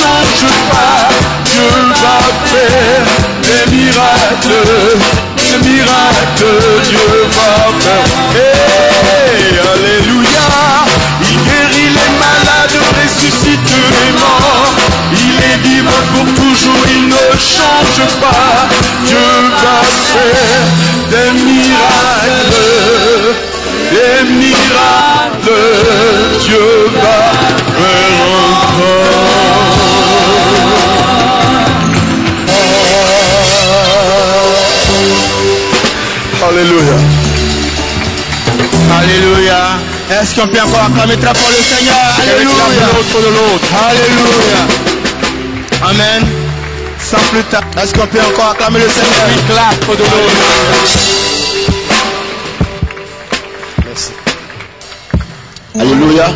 change pas. Dieu va faire des miracles, Dieu va faire. Hey, alléluia. Il guérit les malades, ressuscite les morts. Il est vivant pour toujours, il ne change pas. Dieu va faire des miracles, Dieu va faire encore. Alléluia. Alléluia. Est-ce qu'on peut encore acclamer très fort le Seigneur? Alléluia. Alléluia. Amen. Sans plus tard, est-ce qu'on peut encore acclamer le Seigneur? We clap for the Lord. Merci. Alléluia.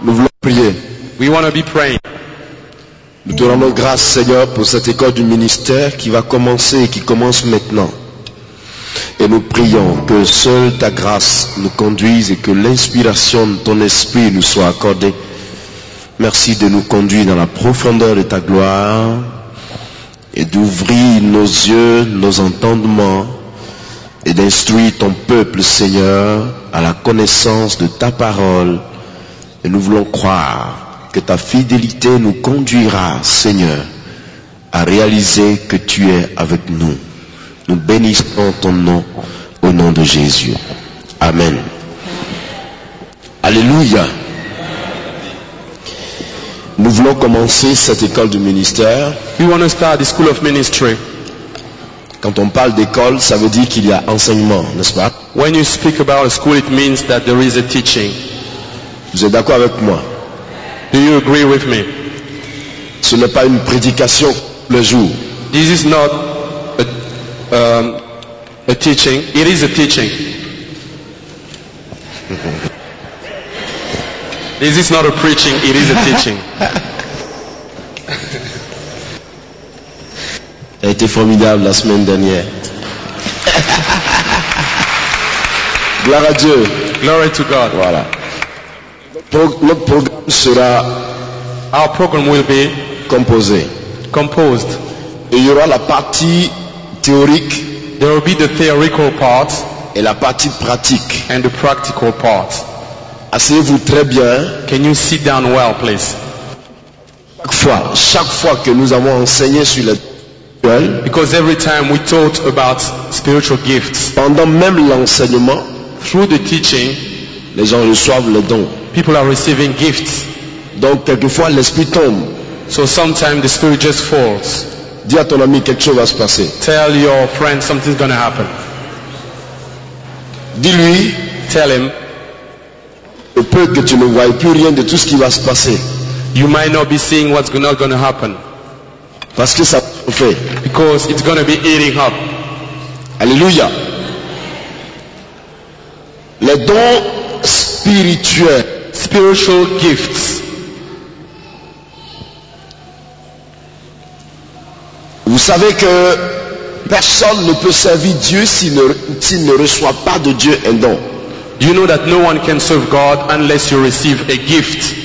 Nous voulons prier. We want to be praying. Nous te rendons grâce, Seigneur, pour cette école du ministère qui va commencer et qui commence maintenant. Et nous prions que seule ta grâce nous conduise et que l'inspiration de ton esprit nous soit accordée. Merci de nous conduire dans la profondeur de ta gloire et d'ouvrir nos yeux, nos entendements et d'instruire ton peuple, Seigneur, à la connaissance de ta parole. Et nous voulons croire que ta fidélité nous conduira, Seigneur, à réaliser que tu es avec nous. Nous bénissons ton nom au nom de Jésus. Amen. Alléluia. Nous voulons commencer cette école du ministère. We want to start the school of ministry. Quand on parle d'école, ça veut dire qu'il y a enseignement, n'est-ce pas? When you speak about a school, it means that there is a teaching. Vous êtes d'accord avec moi? Do you agree with me? Ce n'est pas une prédication le jour. This is not a teaching. It is a teaching. This is not a preaching. It is a teaching. Elle a été formidable la semaine dernière. Gloire à Dieu. Glory to God. Voilà. Notre programme sera Our program will be composé. composed. Et il y aura la partie théorique There will be the theoretical part et la partie pratique. and the practical part. Asseyez-vous très bien. Can you sit down well, please? Chaque fois que nous avons enseigné sur les dons, Because every time we taught about spiritual gifts, pendant même l'enseignement, through the teaching, les gens reçoivent les dons. people are receiving gifts. Donc quelquefois l'esprit tombe. So sometimes the spirit just falls. Dis à ton ami quelque chose va se passer. Tell your friend something's going to happen. Dis-lui, Tell him, il peut que tu ne voies plus rien de tout ce qui va se passer. you might not be seeing what's not going to happen. Parce que ça fait. Because it's going to be eating up. Alléluia. Les dons spirituels. Spiritual gifts. Vous savez que personne ne peut servir Dieu s'il ne reçoit pas de Dieu un don. You know that no one can serve God unless you receive a gift.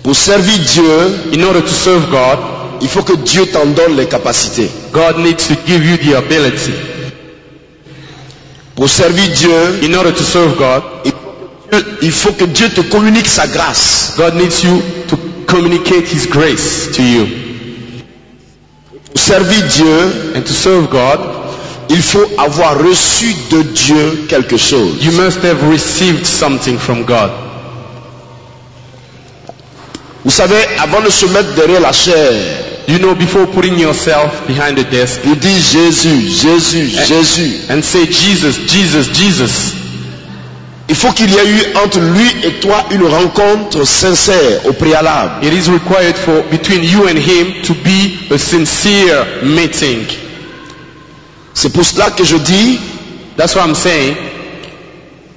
Pour servir Dieu, In order to serve God, il faut que Dieu t'en donne les capacités. God needs to give you the ability. Pour servir Dieu, In order to serve God, il faut que Dieu te communique sa grâce. God needs you to communicate His grace to you. Pour servir Dieu, And to serve God, il faut avoir reçu de Dieu quelque chose. you must have received something from God. Vous savez, avant de se mettre derrière la chair, You know, before putting yourself behind the desk il dit Jésus, Jésus, Jésus. and say, Jesus, Jesus, Jesus, Il faut qu'il y ait eu entre lui et toi une rencontre sincère au préalable. it is required for between you and Him to be a sincere meeting. C'est pour cela que je dis, That's what I'm saying.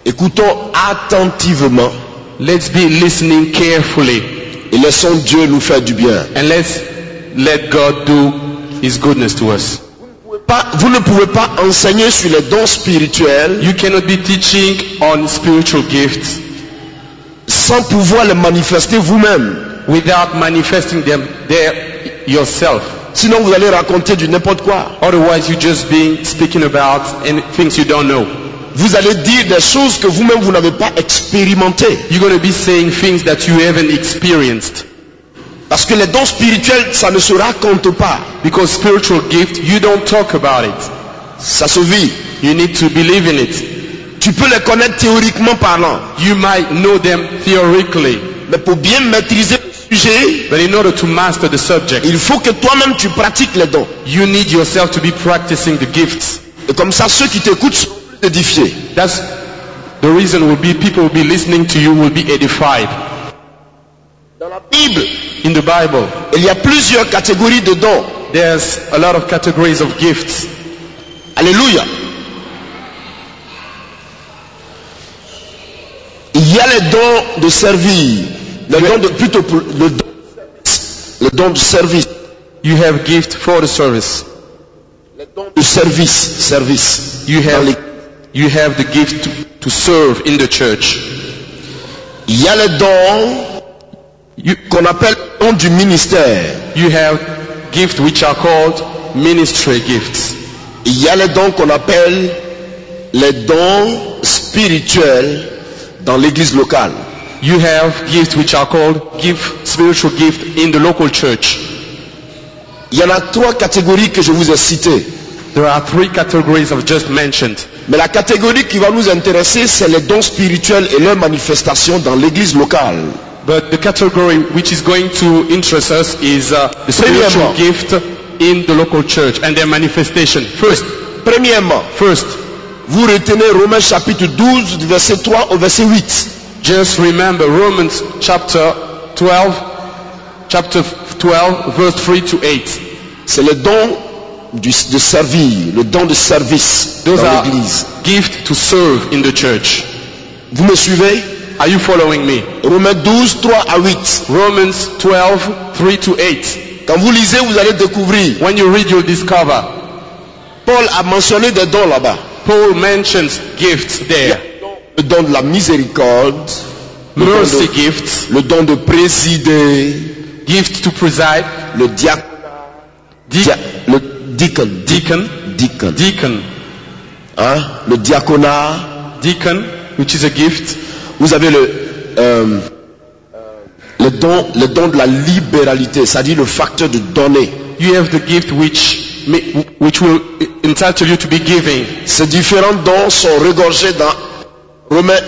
écoutons attentivement Let's be listening carefully et laissons Dieu nous faire du bien. and let's let God do His goodness to us. Vous ne pouvez pas enseigner sur les dons spirituels You cannot be teaching on spiritual gifts sans pouvoir les manifester vous-même. without manifesting them there yourself. Sinon vous allez raconter du n'importe quoi. Otherwise you just being speaking about things you don't know. Vous allez dire des choses que vous-même vous n'avez pas expérimentées. You're going to be saying things that you haven't experienced. Parce que les dons spirituels, ça ne se raconte pas. Because spiritual gift, you don't talk about it. Ça se vit. You need to believe in it. Tu peux les connaître théoriquement parlant. You might know them theoretically. Mais pour bien maîtriser le sujet, but in order to master the subject, il faut que toi-même tu pratiques les dons. You need yourself to be practicing the gifts. Et comme ça, ceux qui t'écoutent seront plus édifiés. That's the reason will be people will be listening to you will be edified. Dans la Bible, in the Bible, il y a plusieurs catégories de dons. There's a lot of categories of gifts. Alléluia. Il y a les dons de servir, le don de service. You have gift for the service. Les dons de service. You have the gift to serve in the church. Il y a les dons qu'on appelle dons du ministère. You have gifts which are called ministry gifts. Il y a les dons qu'on appelle les dons spirituels dans l'église locale. You have gifts which are called spiritual gift in the local church. Il y en a 3 catégories que je vous ai citées. There are 3 categories I've just mentioned. Mais la catégorie qui va nous intéresser, c'est les dons spirituels et leur manifestation dans l'église locale. But the category which is going to interest us is the spiritual gift in the local church and their manifestation. Premièrement, vous retenez Romains chapitre 12, du verset 3 au verset 8. Just remember Romans chapter 12, verse 3 to 8. C'est le don de servir, le don de service dans l'église. Gift to serve in the church. Vous me suivez? Are you following me? Romains 12, 3 à 8. Romans 12, 3 to 8. Quand vous lisez, vous allez découvrir. When you read, you'll discover. Paul a mentionné des dons là-bas. Paul mentions gifts there. Le don de la miséricorde, mercy gifts, le don de présider, gift to preside, le diacre, le deacon, hein? Le diaconat, deacon, which is a gift. Vous avez le don de la libéralité, c'est-à-dire le facteur de donner. You have the gift which will entitle you to be giving. Ces différents dons sont regorgés dans Romains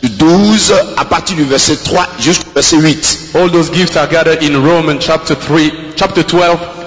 12 à partir du verset 3 jusqu'au verset 8. All those gifts are gathered in Romans chapter 12,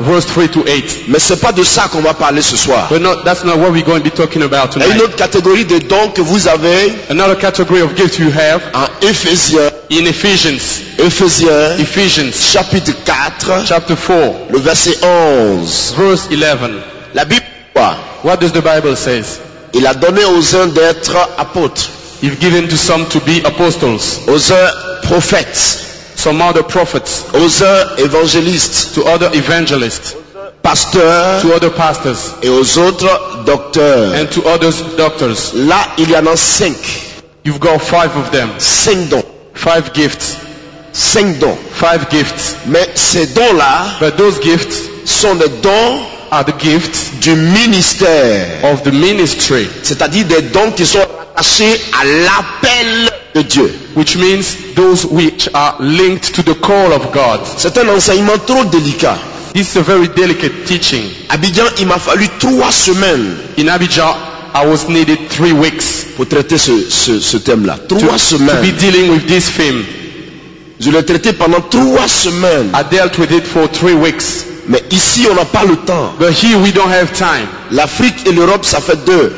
verse 3 to 8. Mais c'est pas de ça qu'on va parler ce soir. That's not what we're going to be talking about tonight. Il y a une autre catégorie de dons que vous avez. Another category of gifts you have. En Éphésiens. In Ephesians. Ephésiens. Chapitre 4. Chapter 4. Le verset 11. Verse 11. La Bible quoi? What does the Bible says? Il a donné aux uns d'être apôtres. You've given to some to be apostles. Aux uns prophètes. Some other prophets. Aux uns évangélistes. To other evangelists. Pasteurs. To other pastors. Et aux autres docteurs. And to others doctors. Là, il y en a 5. You've got 5 of them. 5 dons. 5 gifts. 5 dons. 5 gifts. Mais ces dons-là, but those gifts sont des dons are the gifts du ministère. Of the ministry. C'est-à-dire des dons qui sont rattachés à l'appel de Dieu. Which means those which are linked to the call of God. C'est un enseignement trop délicat. This is a very delicate teaching. Abidjan, il m'a fallu 3 semaines. In Abidjan, I was needed 3 weeks. Pour traiter ce thème-là. 3 semaines. To be dealing with this theme. Je l'ai traité pendant 3 semaines. I dealt with it for 3 weeks. Mais ici, on n'a pas le temps. But here we don't have time. L'Afrique et l'Europe, ça fait 2.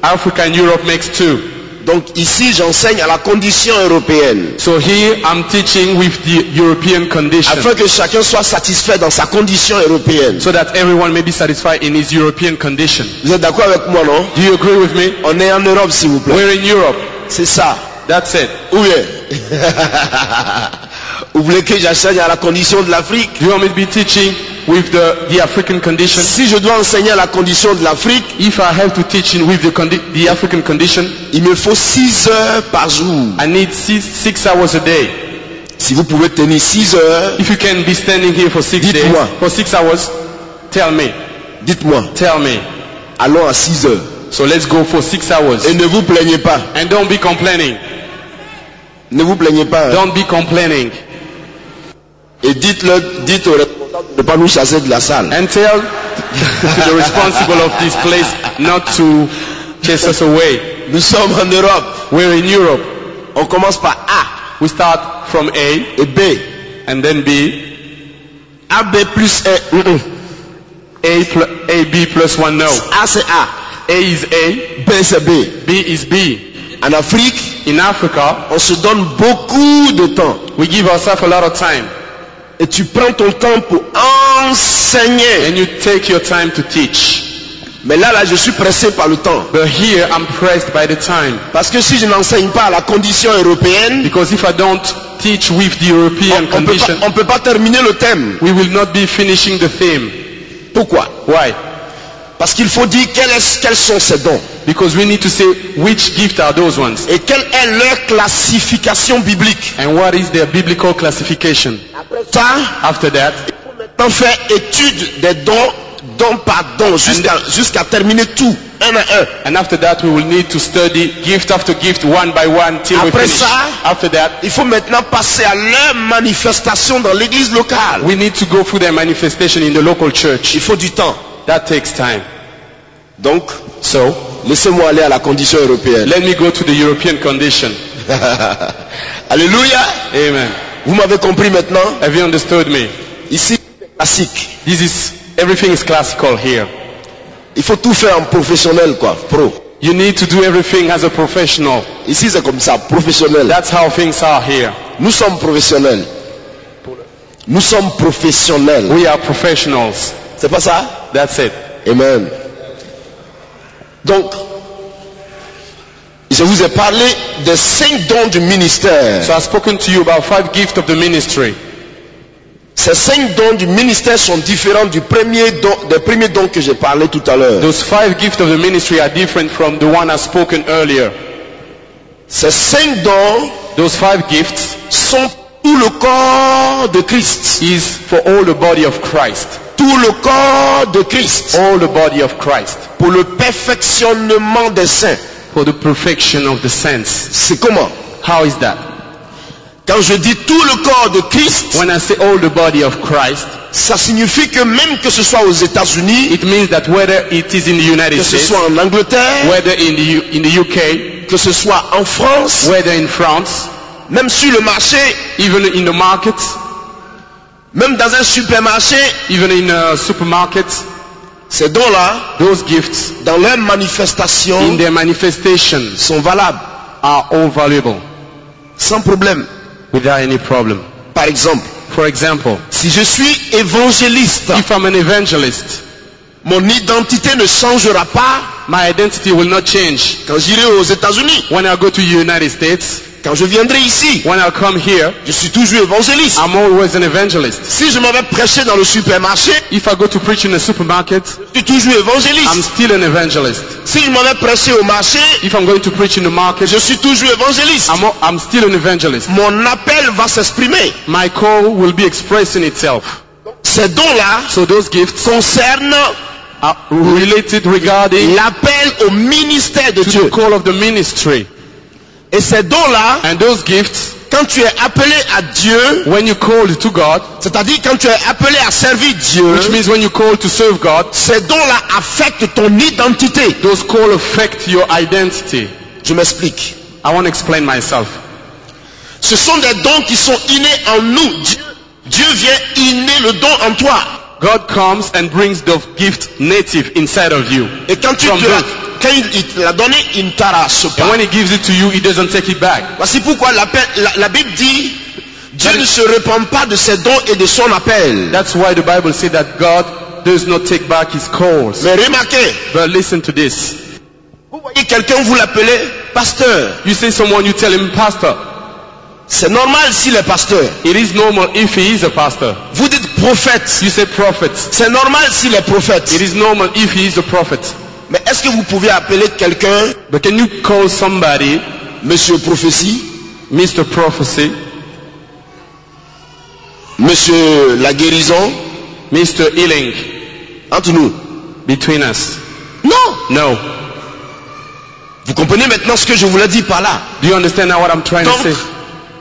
Africa and Europe makes 2. Donc ici, j'enseigne à la condition européenne. So here I'm teaching with the European condition. Afin que chacun soit satisfait dans sa condition européenne. So that everyone may be satisfied in his European condition. Vous êtes d'accord avec moi, non? Do you agree with me? On est en Europe, s'il vous plaît. We're in Europe. C'est ça. That's it. Où est? Vous voulez que j'enseigne à la condition de l'Afrique? Do you want me to be teaching with the African condition, si je dois enseigner la condition de l'Afrique, if I have to teach with the African condition, il me faut 6 heures par jour. I need 6 hours a day. Si vous pouvez tenir 6 heures, If you can be standing here for 6 days, Dites-moi. for 6 hours, tell me. dites-moi, Tell me. allons à 6 heures. So let's go for 6 hours. Et ne vous plaignez pas. And don't be complaining. Ne vous plaignez pas. Hein. Don't be complaining. Et dites au responsable de ne pas nous chasser de la salle. And tell the responsible of this place not to chase us away. Nous sommes en Europe. We're in Europe. On commence par A We start from A et B. and then B. AB plus 1. A, B plus 1, no. A c'est A. A is A, B c'est B. B is B. En Afrique, In Africa, on se donne beaucoup de temps. we give ourselves a lot of time. Et tu prends ton temps pour enseigner. And you take your time to teach. Mais là, je suis pressé par le temps. But here, I'm pressed by the time. Parce que si je n'enseigne pas à la condition européenne, Because if I don't teach with the European condition, on peut pas terminer le thème. we will not be finishing the theme. Pourquoi? Why? Parce qu'il faut dire quels sont ces dons. Because we need to say which gift are those ones. Et quelle est leur classification biblique. And what is their biblical classification? Ça, After that, on fait étude des dons, don par don, jusqu'à terminer tout, un à un. and after that we will need to study gift after gift, one by one, till we Après finish. ça, After that, il faut maintenant passer à leur manifestation dans l'église locale. we need to go through their manifestation in the local church. Il faut du temps. That takes time. Donc, So, laissez-moi aller à la condition européenne. let me go to the European condition. Alléluia. Amen. Vous m'avez compris maintenant? Have you understood me? Ici, classique. Everything is classical here. Il faut tout faire en professionnel, quoi, pro. You need to do everything as a professional. Ici, c'est comme ça, professionnel. That's how things are here. Nous sommes professionnels. Nous sommes professionnels. We are professionals. C'est pas ça? That's it. Amen. Donc, je vous ai parlé des 5 dons du ministère. So I've spoken to you about 5 gifts of the ministry. Ces 5 dons du ministère sont différents des premiers dons que j'ai parlé tout à l'heure. Those 5 gifts of the ministry are different from the one I've spoken earlier. Ces 5 dons Those 5 gifts sont tout le corps de Christ. is for all the body of Christ. Tout le corps de Christ. All the body of Christ. Pour le perfectionnement des saints. For the perfection of the saints. C'est comment? How is that? Quand je dis tout le corps de Christ, When I say all the body of Christ, ça signifie que même que ce soit aux États-Unis, it means that whether it is in the United que ce States, soit en Angleterre, whether in the UK, que ce soit en France, whether in France, même sur le marché, even in the market, même dans un supermarché, even in a supermarket, ces dons-là, those gifts dans leur manifestation, in their manifestations sont valables, are all valuable sans problème. without any problem. Par exemple, For example, si je suis évangéliste, if I'm an evangelist, mon identité ne changera pas my identity will not change. quand j'irai aux États-Unis. When I go to the United States, Quand je viendrai ici, when I come here, je suis toujours évangéliste. I'm always an evangelist. Si je m'en vais prêcher dans le supermarché, If I go to preach in a supermarket, je suis toujours I'm évangéliste. still an evangelist. Si je m'en vais prêcher au marché, If I'm going to preach in the market, je suis toujours évangéliste. I'm still an evangelist. Mon appel va s'exprimer. My call will be expressed in itself. Ces dons-là So those gifts concernent are related regarding l'appel au ministère de to the Dieu. call of the ministry. Et ces dons-là, And those gifts, quand tu es appelé à Dieu, when you called to God, c'est-à-dire quand tu es appelé à servir Dieu, which means when you call to serve God, ces dons-là affectent ton identité. those call affect your identity. Je m'explique. I want to explain myself. Ce sont des dons qui sont innés en nous. Dieu vient inner le don en toi. God comes and brings the gift native inside of you. Et quand il te l'a donné, il ne t'arrache And pas. when he gives it to you, he doesn't take it back. Voici pourquoi la Bible dit, Dieu ne se repent pas de ses dons et de son appel. That's why the Bible says that God does not take back his calls. Mais remarquez, But listen to this. vous voyez quelqu'un, vous l'appelez pasteur. You say someone, you tell him pastor. C'est normal s'il est pasteur. It is normal if he is a pastor. Vous dites prophète. You say prophet. C'est normal s'il est prophète. It is normal if he is a prophet. Mais est-ce que vous pouvez appeler quelqu'un, But can you call somebody Monsieur Prophétie, Mr. Prophecy, Monsieur la guérison, Mr. Healing entre nous? between us? Non. No. Vous comprenez maintenant ce que je voulais dire par là? Do you understand now what I'm trying Donc, to say?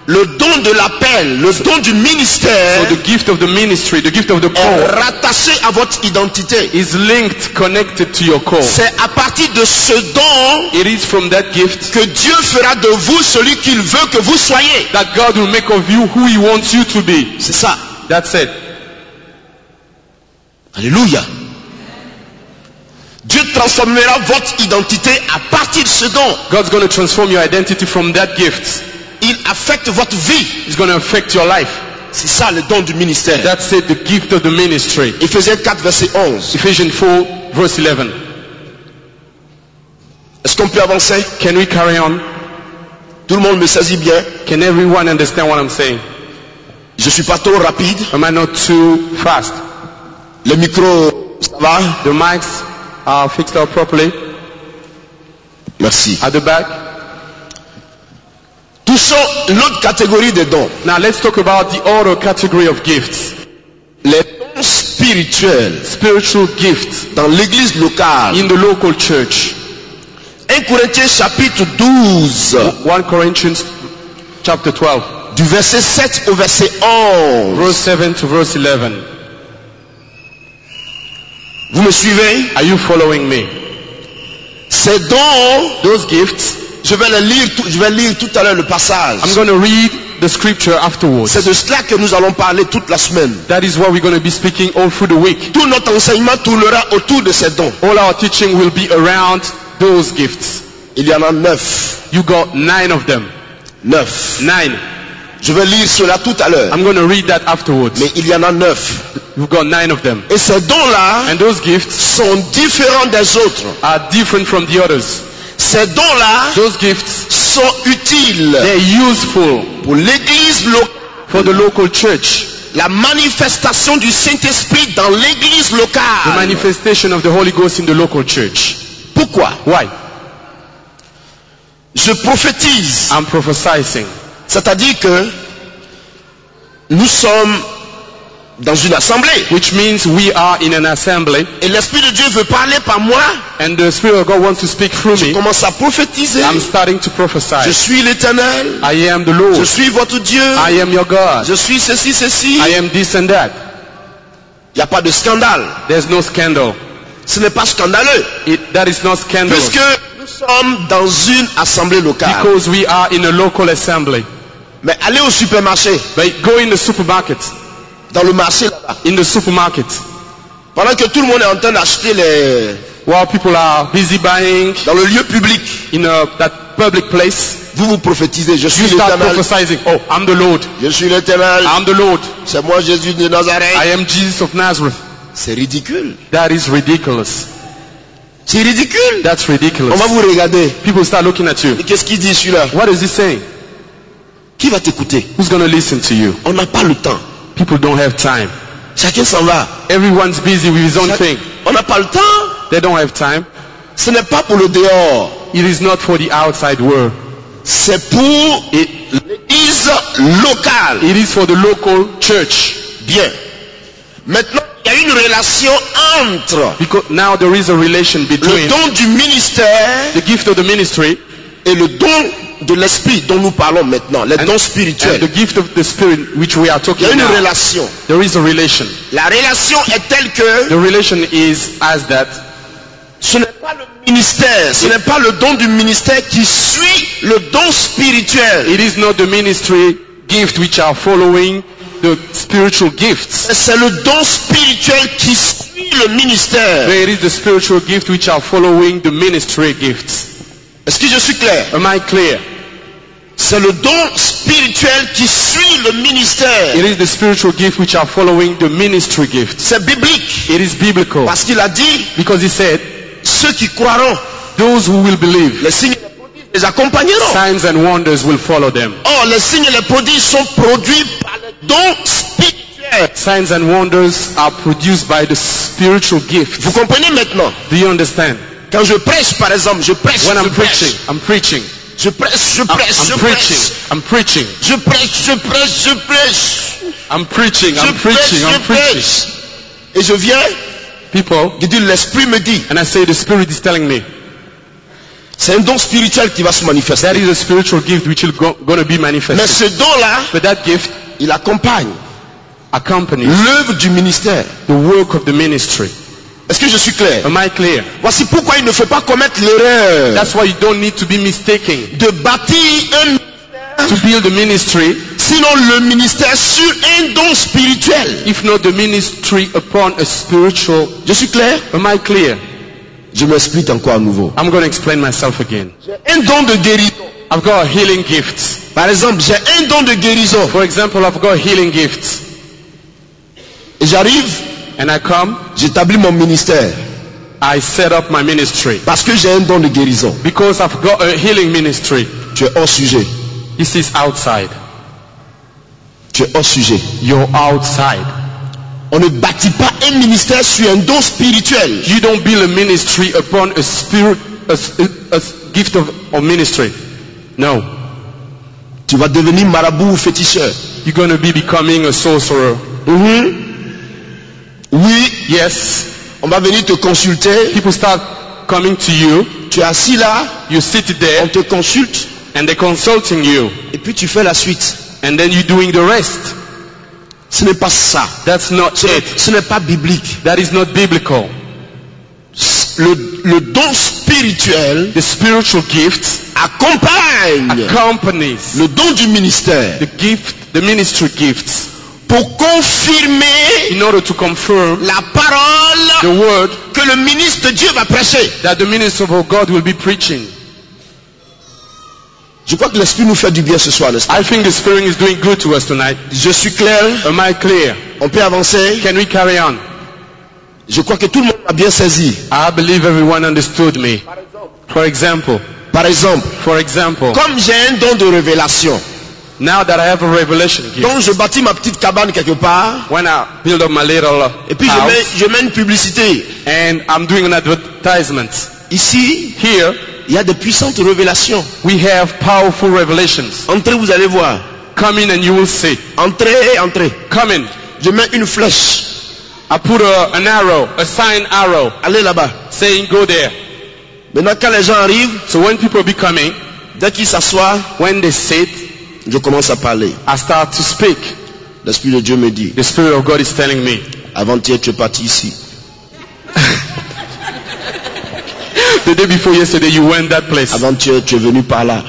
le don de l'appel, le don du ministère So the gift of the ministry, the gift of the est call rattaché à votre identité. is linked, connected to your call. C'est à partir de ce don It is from that gift que Dieu fera de vous celui qu'il veut que vous soyez. that God will make of you who He wants you to be. C'est ça. That's it. Alléluia. Dieu transformera votre identité à partir de ce don. God's going to transform your identity from that gift. Il affecte votre vie. It's going to affect your life. C'est ça le don du ministère. That's it, the gift of the ministry. Éphésiens 4 verset 11. Ephesians 4 verse 11. Est-ce qu'on peut avancer? Can we carry on? Tout le monde me saisit bien. Can everyone understand what I'm saying? Je suis pas trop rapide. Am I not too fast? Le micro, ça va? The mics are fixed up properly Merci. at the back. Touchons l'autre catégorie de dons. Now let's talk about the other category of gifts. Les dons spirituels Spiritual gifts dans l'église locale. in the local church. 1 Corinthiens chapitre 12, 1 Corinthians chapter 12, du verset 7 au verset 11. verse 7 to verse 11. Vous me suivez? Are you following me? Ces dons, Those gifts, je vais lire tout à l'heure le passage. I'm going to read the scripture afterwards. C'est de cela que nous allons parler toute la semaine. That is what we're going to be speaking all through the week. Tout notre enseignement tournera autour de ces dons. All our teaching will be around those gifts. Il y en a 9. You got 9 of them. 9. 9. Je vais lire cela tout à l'heure. I'm going to read that afterwards. Mais il y en a 9. You've got 9 of them. Et ces dons-là And those gifts sont différents des autres. are different from the others. Ces dons-là Those gifts, sont utiles they're useful pour l'église locale. for the local church. La manifestation du Saint-Esprit dans l'église The locale. manifestation of the Holy Ghost in the local church. Pourquoi? Why? Je prophétise. I'm prophesying. C'est-à-dire que nous sommes dans une assemblée. Which means we are in an assembly Et l'Esprit de Dieu veut parler par moi. and the Spirit of God wants to speak through Je me. commence à prophétiser. I'm starting to Je prophesy. suis l'Éternel. I am the Je Lord. suis votre Dieu. I am your God. Je suis ceci, ceci. I am this and that. Il n'y a pas de scandale. There's no scandal. Ce n'est pas scandaleux. That is not scandalous. Puisque nous sommes dans une assemblée locale. Because we are in a local assembly. Mais allez au supermarché. But go in the supermarket. Dans le marché là-bas. In the supermarket. Pendant que tout le monde est en train d'acheter les... While people are busy buying Dans le lieu public. in that public place, Vous vous prophétisez. Je suis you start l'Éternel. prophesying. Oh, I'm the Lord. Je suis l'Éternel. I'm the Lord. C'est moi Jésus de Nazareth. I am Jesus of Nazareth. C'est ridicule. That is ridiculous. C'est ridicule. That's On ridiculous. va vous regarder. People start looking at you. Et qu'est-ce qu'il dit celui-là? What is he saying? Qui va t'écouter? Who's going to listen to you? On n'a pas le temps. People don't have time. Chacun s'en va. Everyone's busy with his own thing. On n'a pas le temps. They don't have time. Ce n'est pas pour le dehors. It is not for the outside world. C'est pour l'église locale. It is for the local church. Bien. Maintenant, il y a une relation entre Because now there is a relation le between don du ministère the gift of the ministry et le don de l'esprit dont nous parlons maintenant, les dons and spirituels. the gift of the spirit which we are Il y talking a une about. relation. There is a relation. La relation est telle que The relation is as that ce n'est pas le ministère, ce n'est pas le don du ministère qui suit le don spirituel. it is not the ministry gift which are following the spiritual gifts. C'est le don spirituel qui suit le ministère. But it is the spiritual gift which are following the ministry gifts. Est-ce que je suis clair? Am I clear? C'est le don spirituel qui suit le ministère. It is the spiritual gift which are following the ministry gifts. C'est biblique. It is biblical. Parce qu'il a dit, Because he said, ceux qui croiront, those who will believe, les signes et les prodiges les accompagneront. signs and wonders will follow them. Or, les signes et les prodiges sont produits par les dons spirituels. Signs and wonders are produced by the spiritual gift. Vous comprenez maintenant? Do you understand? Quand je prêche, par exemple, je prêche. When I'm je prêche. preaching, I'm preaching. Je prêche, je I'm prêche, je preaching. prêche. I'm preaching. Je prêche, je prêche, je prêche. I'm preaching. Je I'm preaching. I'm prêche, je preaching. prêche. Et je viens, People, je dis, l'esprit me dit, and I say the Spirit is telling me c'est un don spirituel qui va se manifester. that is a spiritual gift which is going to be Mais manifested. ce don-là, But that gift il accompagne accompanies l'œuvre du ministère. the work of the ministry. Est-ce que je suis clair? Am I clear? Voici pourquoi il ne faut pas commettre l'erreur That's why you don't need to be mistaken de bâtir un to build a ministry, sinon le ministère sur un don spirituel. if not the ministry upon a spiritual. Je suis clair? Am I clear? Je m'explique encore à nouveau. I'm going to explain myself again. Un don de guérison. I've got a healing gift. Par exemple, j'ai un don de guérison. For example, I've got a healing gift. Et j'arrive, And I come, j'établis mon ministère. I set up my ministry. Parce que j'ai un don de guérison. Because I've got a healing ministry. Tu es hors sujet. This is outside. Tu es hors sujet. You're outside. On ne bâtit pas un ministère sur un don spirituel. You don't build a ministry upon a spirit, a gift of ministry. No. Tu vas devenir marabout ou féticheur. You're going to be becoming a sorcerer. Oui, Yes. on va venir te consulter. People start coming to you. Tu es assis là, You sit on there te consulte and they're consulting you. et puis tu fais la suite. And then you're doing the rest. Ce n'est pas ça. That's not it. Ce n'est pas biblique. That is not biblical. Le don spirituel The spiritual gift accompagne accompanies le don du ministère the ministry gifts pour confirmer in order to confirm la parole the word que le ministre de Dieu va prêcher. that the minister of God will be preaching. Je crois que l'esprit nous fait du bien ce soir, n'est-ce pas? I think the Spirit is doing good to us tonight. Je suis clair. Am I clear? On peut avancer. Can we carry on? Je crois que tout le monde a bien saisi. I believe everyone understood me. For example, Par exemple, comme j'ai un don de révélation, now that I have a revelation gift, donc je bâtis ma petite cabane quelque part, when I build up my little et puis house, je mets une publicité. and I'm doing an advertisement. Ici, Here, il y a de puissantes révélations. we have powerful revelations. Entrez, vous allez voir. Come in and you will see. Entrez, entrez. Come in. Je mets une flèche. I put an arrow, a sign arrow, Allez là-bas. saying go there. Maintenant, quand les gens arrivent, So when people be coming, dès qu'ils s'assoient, when they sit, je commence à parler. I start to speak. L'Esprit de Dieu me dit, The Spirit of God is telling me. avant-hier tu es parti ici. The day before yesterday you went that place. Avant-hier tu es venu par là.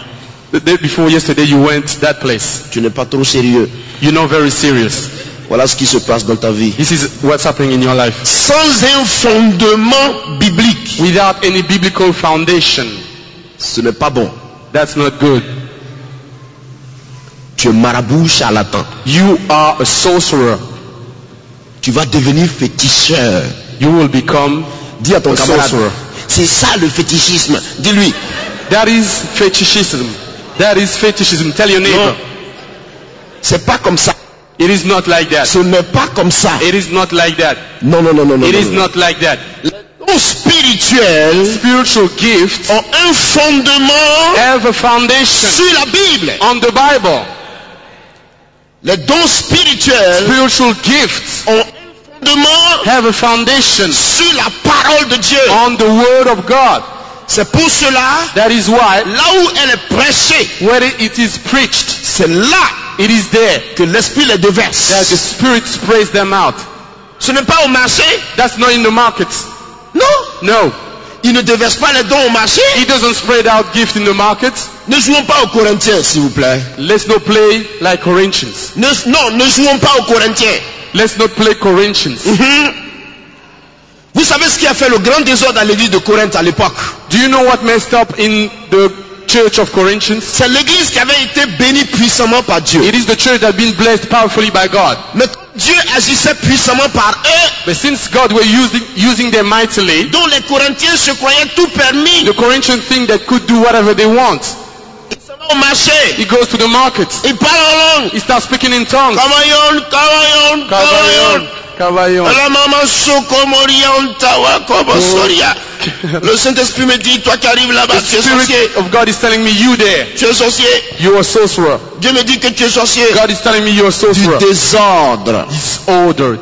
The day before yesterday you went that place. Tu n'es pas trop sérieux. You're not very serious. Voilà ce qui se passe dans ta vie. This is what's happening in your life. Sans un fondement biblique, Without any biblical foundation, ce n'est pas bon. that's not good. Tu es marabout charlatan. You are a sorcerer. Tu vas devenir féticheur. You will become Dis à ton a camarade, sorcerer. c'est ça le fétichisme. Dis-lui. That is fetishism. That is fetishism. Tell your neighbor. Non. C'est pas comme ça. It is not like that. Ce n'est pas comme ça. It is not like that. Non, non, non, non, non. It is non. not like that. Les dons spirituels Spiritual gifts ont un fondement have a foundation sur la Bible. on the Bible. Les dons spirituels Spiritual gifts ont un fondement have a foundation sur la parole de Dieu. on the Word of God. C'est pour cela, That is why là où elle est prêchée, where it is preached, c'est là it is there que l'Esprit les déverse. that the Spirit sprays them out. Ce n'est pas au marché. That's not in the market. Non. No. Il ne déverse pas les dons au marché. He doesn't spread out gift in the market. Ne jouons pas aux Corinthiens, s'il vous plaît. Let's not play like Corinthians. Non, ne jouons pas aux Corinthiens. Let's not play Corinthians. Vous savez ce qui a fait le grand désordre à l'église de Corinthe à l'époque? Do you know what messed up in the church of Corinthians? C'est l'église qui avait été bénie puissamment par Dieu. It is the church that had been blessed powerfully by God. Mais Dieu agissait puissamment par eux, But since God were using them mightily, dont les Corinthiens se croyaient tout permis. the Corinthians think they could do whatever they want. Ils savaient au marché. He goes to the market. Il parle en langue. He starts speaking in tongues. Kamayon, kamayon, kamayon. Cavaillon. La maman Sokomorion Tawa Kobosoria. Le Saint-Esprit me dit, toi qui arrives là-bas, tu es sorcier. Spirit of God is telling me you there. Tu es sorcier. You are a sorcerer. Dieu me dit que tu es sorcier. God is telling me you are a sorcerer. Du désordre.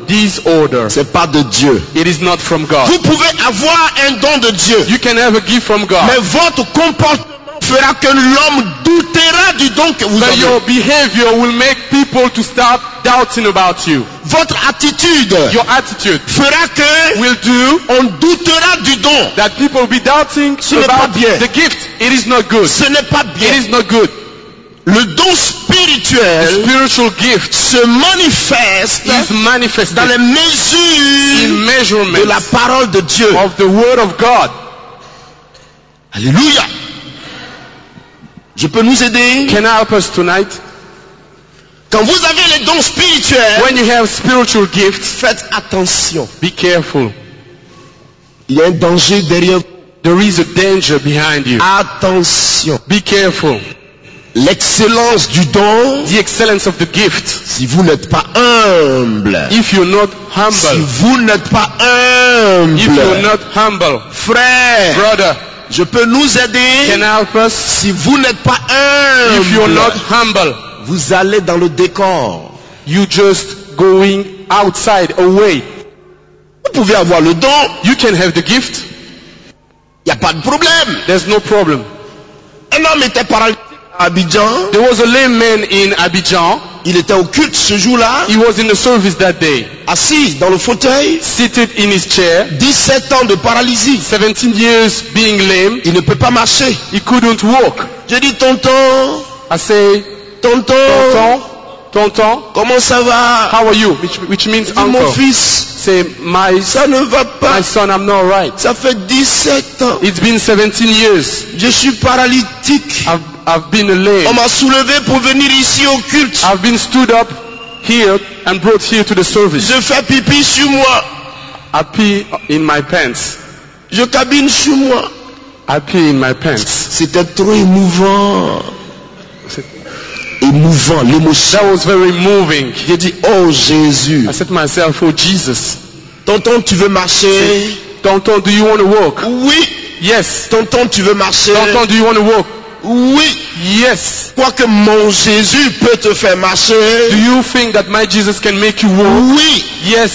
Disorder. C'est pas de Dieu. It is not from God. Vous pouvez avoir un don de Dieu. You can have a gift from God. Mais votre comportement fera que l'homme doutera du don que vous But avez. your behavior will make people to start doubting about you. Votre attitude Your attitude fera que will do on doutera du don. that people will be doubting Ce n'est pas about bien. the gift. It is not good. Ce n'est pas bien. It is not good. Le don The spirituel spiritual gift se manifeste is manifested dans les in mesures measurements de la parole de Dieu. of the word of God. Alléluia. Je peux nous aider? Can I help us tonight? Quand vous avez les dons spirituels, When you have spiritual gifts, faites attention. be careful. Il y a un danger derrière vous. There is a danger behind you. Attention. Be careful. L'excellence du don, The excellence of the gift. si vous n'êtes pas humble, If you're not si humble, vous n'êtes pas if you're humble, not humble, frère, brother, je peux nous can aider. I help us? Si vous n'êtes pas If you're not humble, humble, vous allez dans le décor. you just going outside, away. Vous pouvez avoir le don, You can have the gift. il n'y a pas de problème. There's no problem. Un homme était paralytique à Abidjan, There was a lame man in Abidjan. il était au culte ce jour-là, He was in the service that day, assis dans le fauteuil, seated in his chair, 17 ans de paralysie. 17 years being lame. Il ne peut pas marcher. He couldn't walk. Je dis, tonton, I say, tonton, Tonton, comment ça va? how are you? Which means Je dis, mon uncle. fils, Say, my ça ne va pas. son, I'm not right. Ça fait 17 ans. It's been 17 years. Je suis paralytique. I've been On lame. m'a soulevé pour venir ici au culte. I've been stood up here and brought here to the service. Je fais pipi sur moi. I pee in my pants. Je cabine sur moi. I pee in my pants. C'était trop émouvant. Émouvant, l'émotion. That was very moving. J'ai dit, oh Jésus. I said to myself, oh Jesus. Tonton, tu veux marcher? Tonton, do you want to walk? Oui. Yes. Tonton, tu veux marcher? Tonton, do you want to walk? Oui. Yes. Quoique mon Jésus peut te faire marcher. Do you think that my Jesus can make you walk? Oui. Yes.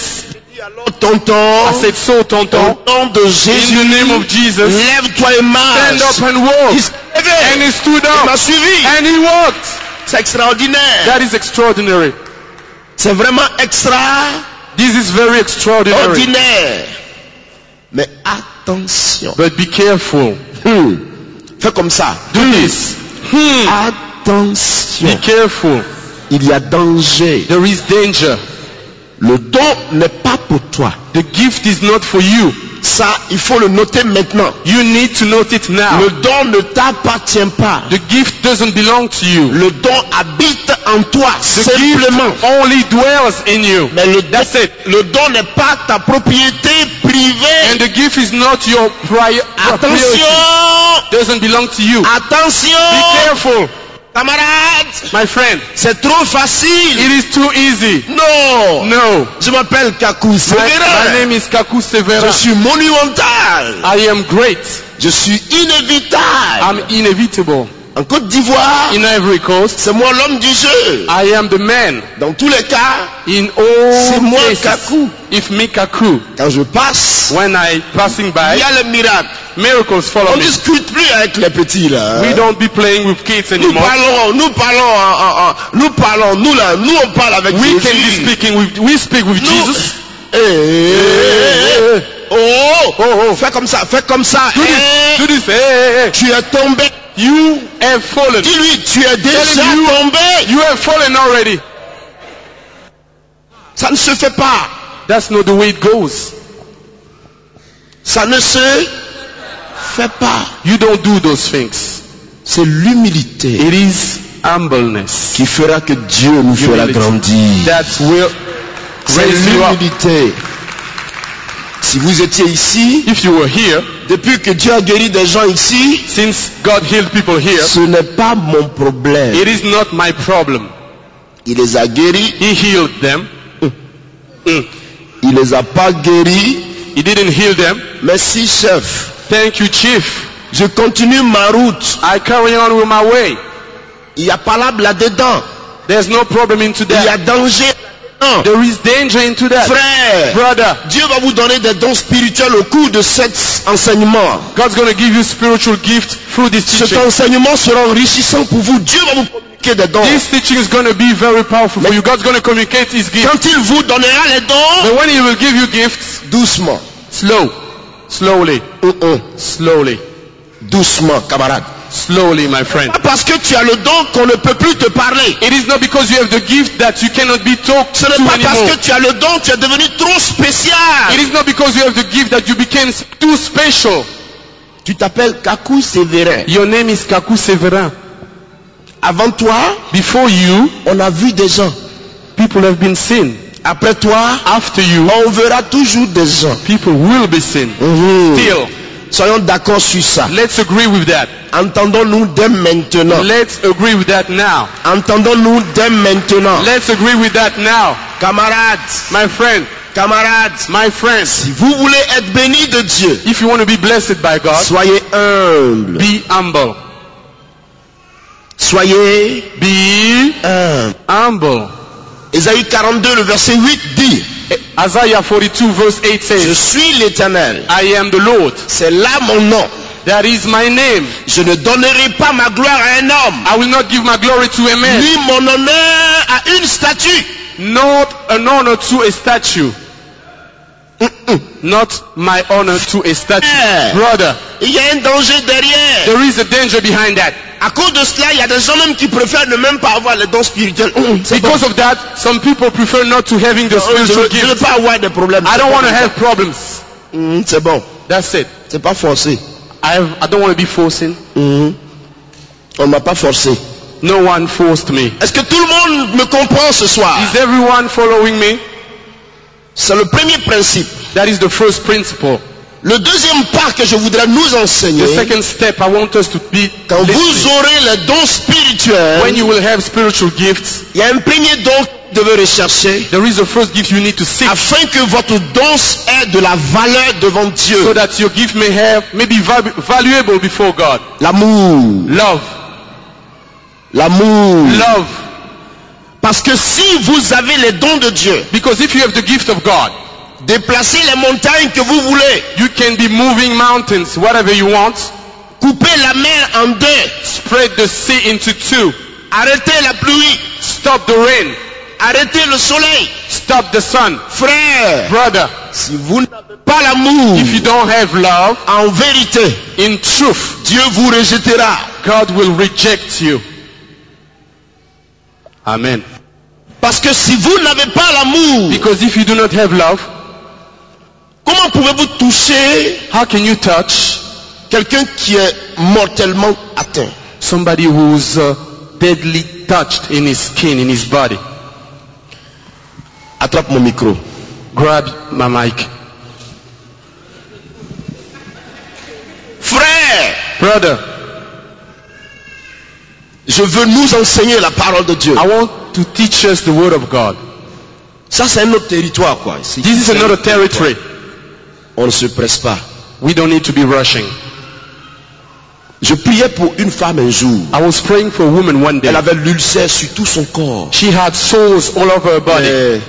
Alors tonton, I said, so Tonton, au nom de in Jésus, the name of Jesus, lève-toi et marche. stand up and walk. Il s'est levé. And he stood Il m'a up suivi. and he walked. C'est extraordinaire. That is extraordinary. C'est vraiment extraordinaire. This is very extraordinary. Mais attention. But be careful. Fais comme ça. Do this. Attention. Be careful. Il y a danger. There is danger. Le don n'est pas pour toi. The gift is not for you. Ça, il faut le noter maintenant. You need to note it now. Le don ne t'appartient pas. The gift doesn't belong to you. Le don habite en toi. The Simplement. gift only dwells in you. Mais That's it. le don n'est pas ta propriété privée. And the gift is not your property. Attention. Doesn't belong to you. Attention. Be careful, Camarade. my friend. C'est trop facile. It is too easy. Non. No. Je m'appelle Kakou My Severa. name is Kaku Je Severa. suis monumental. I am great. Je suis inévitable. I'm inevitable. En Côte d'Ivoire, In Ivory Coast, c'est moi l'homme du jeu. I am the man. Dans tous les cas, In c'est all moi cases, Kakou. if me Kaku, Quand je passe, when I passing il by, y a le miracle. miracles follow On ne me. discute plus avec les petits là. We don't be playing with kids Nous anymore. parlons, nous là, nous on parle avec We can be Jésus. speaking with, we speak with Jesus. Fais comme ça, fais comme ça. Do this, do this. Hey. Tu es tombé. You have fallen. Dis-lui, tu es déjà Telling you, tombé. You have fallen already. Ça ne se fait pas. That's not the way it goes. Ça ne se fait pas. You don't do those things. C'est l'humilité It is humbleness qui fera que Dieu nous fera Humility. grandir. that will C'est raise you up. l'humilité. Si vous étiez ici, if you were here, depuis que Dieu a guéri des gens ici, since God healed people here, ce n'est pas mon problème. it is not my problem. Il les a guéris, He healed them. il les a pas guéris. He didn't heal them. Merci chef. Thank you, chief. Je continue ma route. I carry on with my way. Il y a palabre là-dedans. There's no problem into Il y a that. danger là-dedans. There is danger into that. Frère, Brother, Dieu va vous donner des dons spirituels au cours de cet enseignement. God's going to give you spiritual gift through this Cet teaching. enseignement sera enrichissant pour vous. Dieu va vous communiquer des dons. This teaching is going to be very powerful for you. God's going to communicate His gift. Quand il vous donnera les dons, But when He will give you gifts, doucement. slowly, slowly, Doucement, camarade. slowly, my friend. Pas parce que tu as le don qu'on ne peut plus te parler. It is not because you have the gift that you cannot be talked Ce to n'est pas parce anymore. que tu as le don, tu es devenu trop spécial. It is not because you have the gift that you became too special. Tu t'appelles Kakou Sévérin. Your name is Kakou Severin. Avant toi, Before you, on a vu des gens. people have been seen. Après toi, After you, on verra toujours des gens. people will be seen. Still, Soyons d'accord sur ça. let's agree with that. Entendons-nous dès maintenant. Let's agree with that now. Entendons-nous dès maintenant. Let's agree with that now. Camarades, My friend, camarades, my friends, si vous voulez être bénis de Dieu, if you want to be blessed by God, soyez humble. be humble. Soyez Be humble. Ésaïe 42, le verset 8 dit, Isaiah 42 verse 8 je says, suis l'Éternel. I am the Lord. C'est là mon nom. That is my name. Je ne donnerai pas ma gloire à un homme, I will not give my glory to a man, ni mon honneur à une statue. not an honor to a statue. Not my honor to a statue. Yeah. Brother, Il y a un danger derrière. there is a danger behind that. À cause de cela, il y a des gens même qui préfèrent ne même pas avoir les dons spirituels. C'est bon. Because of that, some people prefer not to having the Je spiritual ne veux gift. pas avoir des problèmes. I don't want to have problems. C'est bon. That's it. C'est pas forcé. I don't want to be forcing. On ne m'a pas forcé. No one forced me. Est-ce que tout le monde me comprend ce soir? Is everyone following me? C'est le premier principe. That is the first principle. Le deuxième pas que je voudrais nous enseigner, The second step I want us to be quand listening. vous aurez les dons spirituels, When you will have spiritual gifts, il y a un premier don que vous devez rechercher there is a first gift you need to seek afin que votre don ait de la valeur devant Dieu. so that your gift may be valuable before God. L'amour. Love. L'amour. Love. Parce que si vous avez les dons de Dieu, Because if you have the gift of God, déplacez les montagnes que vous voulez, you can be moving mountains, whatever you want. coupez la mer en deux, Spread the sea into two. arrêtez la pluie, Stop the rain. arrêtez le soleil. Stop the sun. Frère, Brother, si vous n'avez pas l'amour, if you don't have love, en vérité, in truth, Dieu vous rejettera. God will reject you. Amen. Parce que si vous n'avez pas l'amour, Because if you do not have love, comment pouvez-vous toucher how can you touch quelqu'un qui est mortellement atteint? somebody who's deadly touched in his skin, in his body? Attrape mon micro. Grab my mic. Frère, Brother, je veux nous enseigner la parole de Dieu. I want to teach us the word of God. Ça c'est un autre territoire quoi. Ici, This is c'est un another autre territoire. territory. On ne se presse pas. We don't need to be rushing. Je priais pour une femme un jour. I was praying for a woman one day. Elle avait l'ulcère sur tout son corps. She had sores all over her body.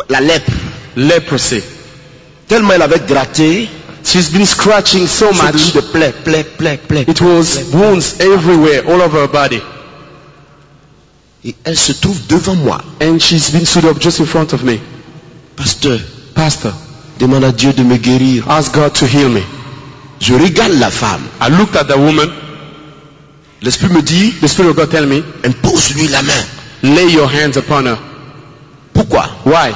La lèpre. Leprosy. Tellement elle avait gratté. She's been scratching so C'est devenu much. de plaies. It was wounds everywhere, all over her body. Et elle se trouve devant moi. And she's been stood up just in front of me. Pasteur, Pastor, demande à Dieu de me guérir. ask God to heal me. Je regarde la femme. I looked at the woman. L'esprit me dit, The Spirit of God tell me, impose-lui la main. lay your hands upon her. Pourquoi? Why?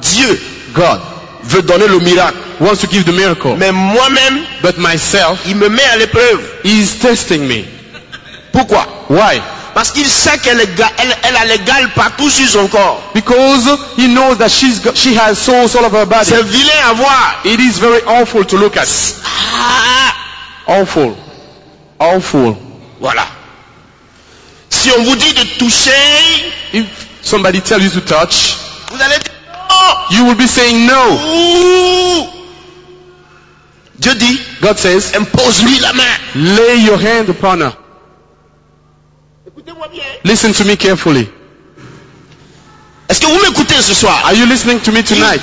Dieu God veut donner le miracle. wants to give the miracle. Mais moi-même, But myself, il me met à l'épreuve. He is testing me. Pourquoi? Why? Parce qu'il sait qu'elle elle a l'égal partout sur son corps. Because he knows that she has souls all over her body. C'est vilain à voir. It is very awful to look at. Awful. Awful. Voilà. Si on vous dit de toucher, if somebody tells you to touch, vous allez dire non. You will be saying no. Ouh. Dieu dit, God says, impose-lui la main. Lay your hand upon her. Écoutez-moi bien. Listen to me carefully. Est-ce que vous m'écoutez ce soir? Are you listening to me tonight?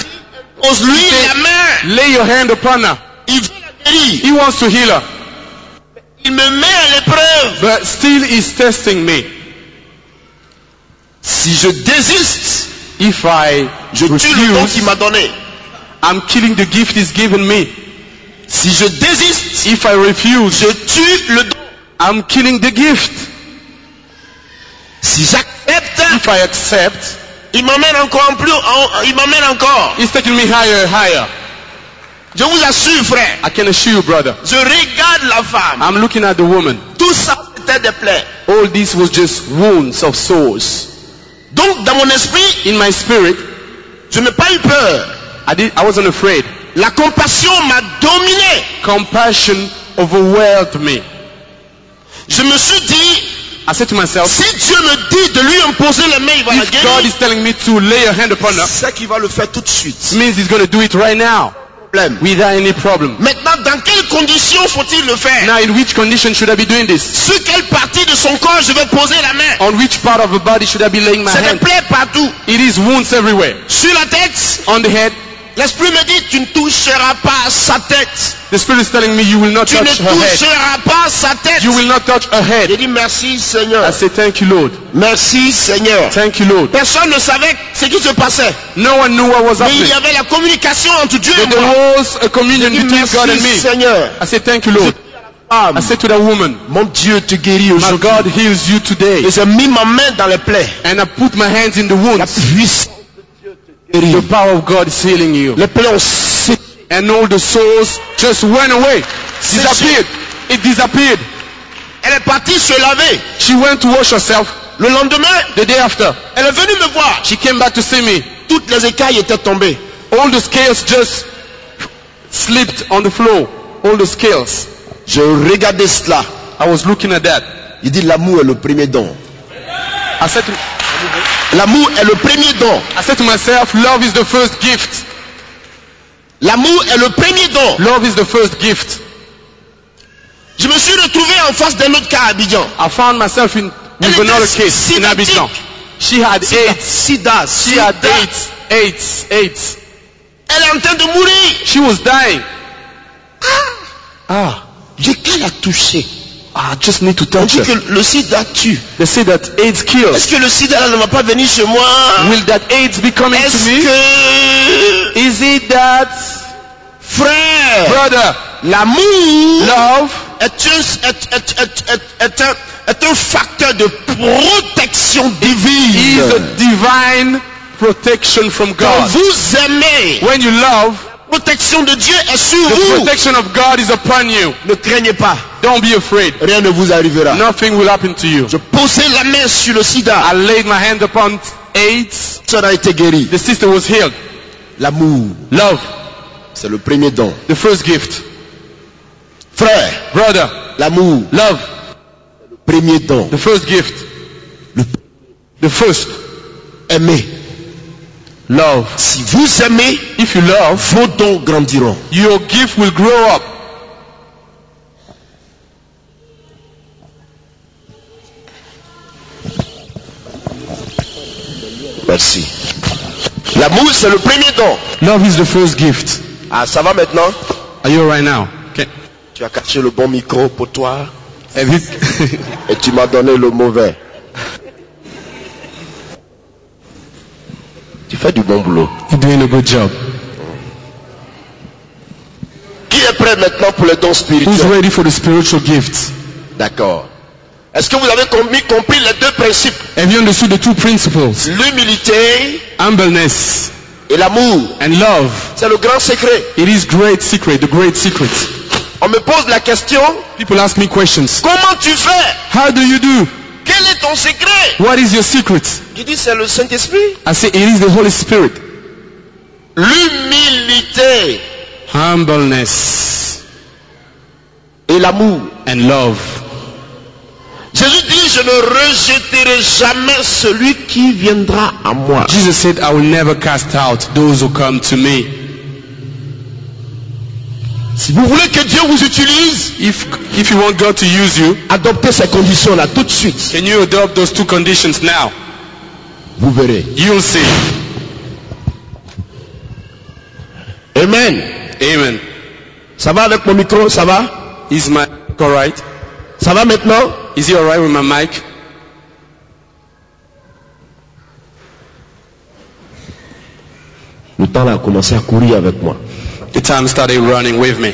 Impose-lui la main. Lay your hand upon her. Il veut la guérir. He wants to heal her. Il me met à l'épreuve. But still he's testing me. Si je désiste, if I je tue le don qu'il m'a donné. I'm killing the gift he's given me. Si je désiste, if I refuse, je tue le don. I'm killing the gift. Si j'accepte, if I accept, il m'emmène encore plus, il m'emmène encore. He's taking me higher and higher. Je vous assure, frère. I can assure you, brother. Je regarde la femme. I'm looking at the woman. Tout ça c'était des plaies. All this was just wounds of sores. Donc dans mon esprit, in my spirit, je n'ai pas eu peur. I wasn't afraid. La compassion m'a dominé. Compassion overwhelmed me. Je me suis dit, I said to myself, si Dieu me dit de lui imposer les mains, il va la guérir. God is telling me to lay a hand upon her, c'est qu'il va le faire tout de suite. It means he's going to do it right now. Without any problem. Maintenant, dans quelles conditions faut-il le faire? Now, in which condition should I be doing this? Sur quelle partie de son corps je vais poser la main? On which part of the body should I be laying my hand? C'est des plaies partout. It is wounds everywhere. Sur la tête. On the head. L'esprit me dit, tu ne toucheras pas sa tête. The spirit is telling me you will not touch her head. Tu ne toucheras pas sa tête. You will not touch her head. J'ai dit merci Seigneur. I say thank you Lord. Merci Seigneur. Thank you Lord. Personne ne savait ce qui se passait. No one knew what was happening. Mais il y avait la communication entre Dieu et moi. There was a communion between God and me. Seigneur. I say thank you Lord. I said to that woman, mon Dieu te guérit aujourd'hui. My God heals you today. Et j'ai mis ma main dans les plaies. And I put my hands in the wounds. La puissance. The power of God is healing you. Les plaies ont séché. And all the souls just went away. Disappeared. It disappeared. Elle est partie se laver. She went to wash herself. Le lendemain, the day after, elle est venue me voir. She came back to see me. Toutes les écailles étaient tombées. All the scales just slipped on the floor. All the scales. Je regardais cela. I was looking at that. Il dit l'amour est le premier don. I said to l'amour est le premier don. I said to myself, love is the first gift. L'amour est le premier don. Love is the first gift. Je me suis retrouvé en face d'un autre cas à Abidjan. I found myself with another case in Abidjan. She had AIDS. She had AIDS. Elle est en train de mourir. She was dying. J'ai qu'à la toucher. I just need to touch her. On dit que le sida tue. They say that AIDS kills. Est-ce que le sida ne va pas venir chez moi? Will that AIDS be coming to me? Is it that, frère, brother, l'amour, love, est un facteur de protection divine. Is a divine protection from God. Quand vous aimez, when you love, la protection de Dieu est sur the vous. The protection of God is upon you. Ne craignez pas. Don't be afraid. Rien ne vous arrivera. Nothing will happen to you. Je posais la main sur le sida. I laid my hand upon AIDS. Ça a été guéri. The sister was healed. L'amour, love, c'est le premier don. The first gift. Frère, brother, l'amour, love, le premier don. The first gift. The first. Aimer. Love. Si vous aimez, if you love, vos dons grandiront. Your gift will grow up. Merci. L'amour, c'est le premier don. Love is the first gift. Ah, ça va maintenant? Are you right now? Okay. Tu as caché le bon micro pour toi. Et tu m'as donné le mauvais. Tu fais du bon boulot. You're doing a good job. Qui est prêt maintenant pour les dons spirituels? Who's ready for the spiritual gifts? D'accord. Est-ce que vous avez compris les deux principes? Have you understood the two principles? L'humilité, humbleness, et l'amour. And love. C'est le grand secret. It is great secret, the great secret. On me pose la question. People ask me questions. Comment tu fais? How do you do? quel est ton secret? What is your secret? Il dit, c'est le Saint-Esprit. I say, it is the Holy Spirit. L'humilité Humbleness et l'amour. and love. Jésus dit, je ne rejetterai jamais celui qui viendra à moi. Jesus said, I will never cast out those who come to me. Si vous voulez que Dieu vous utilise, If you want God to use you, adoptez ces conditions-là tout de suite. can you adopt those two conditions now? Vous verrez. You'll see. Amen. Amen. Ça va avec mon micro? Ça va? Is my mic alright? Ça va maintenant? Is he alright with my mic? Le temps a commencé à courir avec moi. The time started running with me.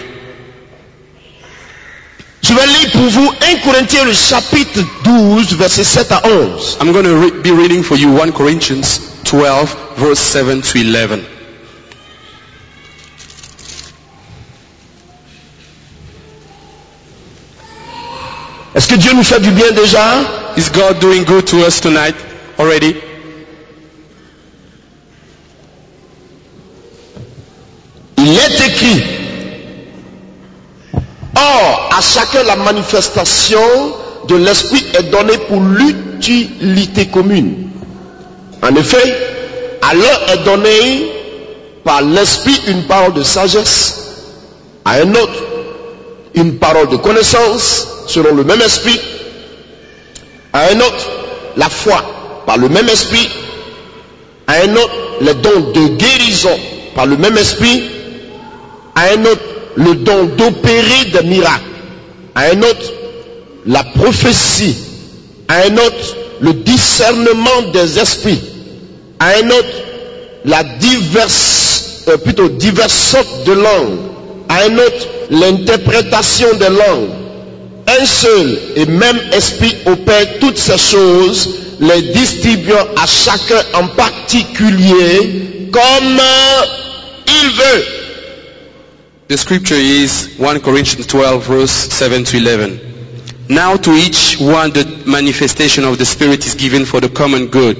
Je vais lire pour vous 1 Corinthiens le chapitre 12 versets 7 à 11. I'm going to be reading for you 1 Corinthians 12 verse 7 to 11. Est-ce que Dieu nous fait du bien déjà? Is God doing good to us tonight already? Il est écrit, or à chacun la manifestation de l'esprit est donnée pour l'utilité commune. En effet, à l'un est donnée par l'esprit une parole de sagesse, à un autre une parole de connaissance selon le même esprit, à un autre la foi par le même esprit, à un autre les dons de guérison par le même esprit, à un autre le don d'opérer des miracles, à un autre la prophétie, à un autre le discernement des esprits, à un autre la diverses sortes de langues, à un autre l'interprétation des langues. Un seul et même esprit opère toutes ces choses, les distribuant à chacun en particulier comme il veut. The scripture is 1 Corinthians 12 verse 7 to 11. Now to each one the manifestation of the Spirit is given for the common good.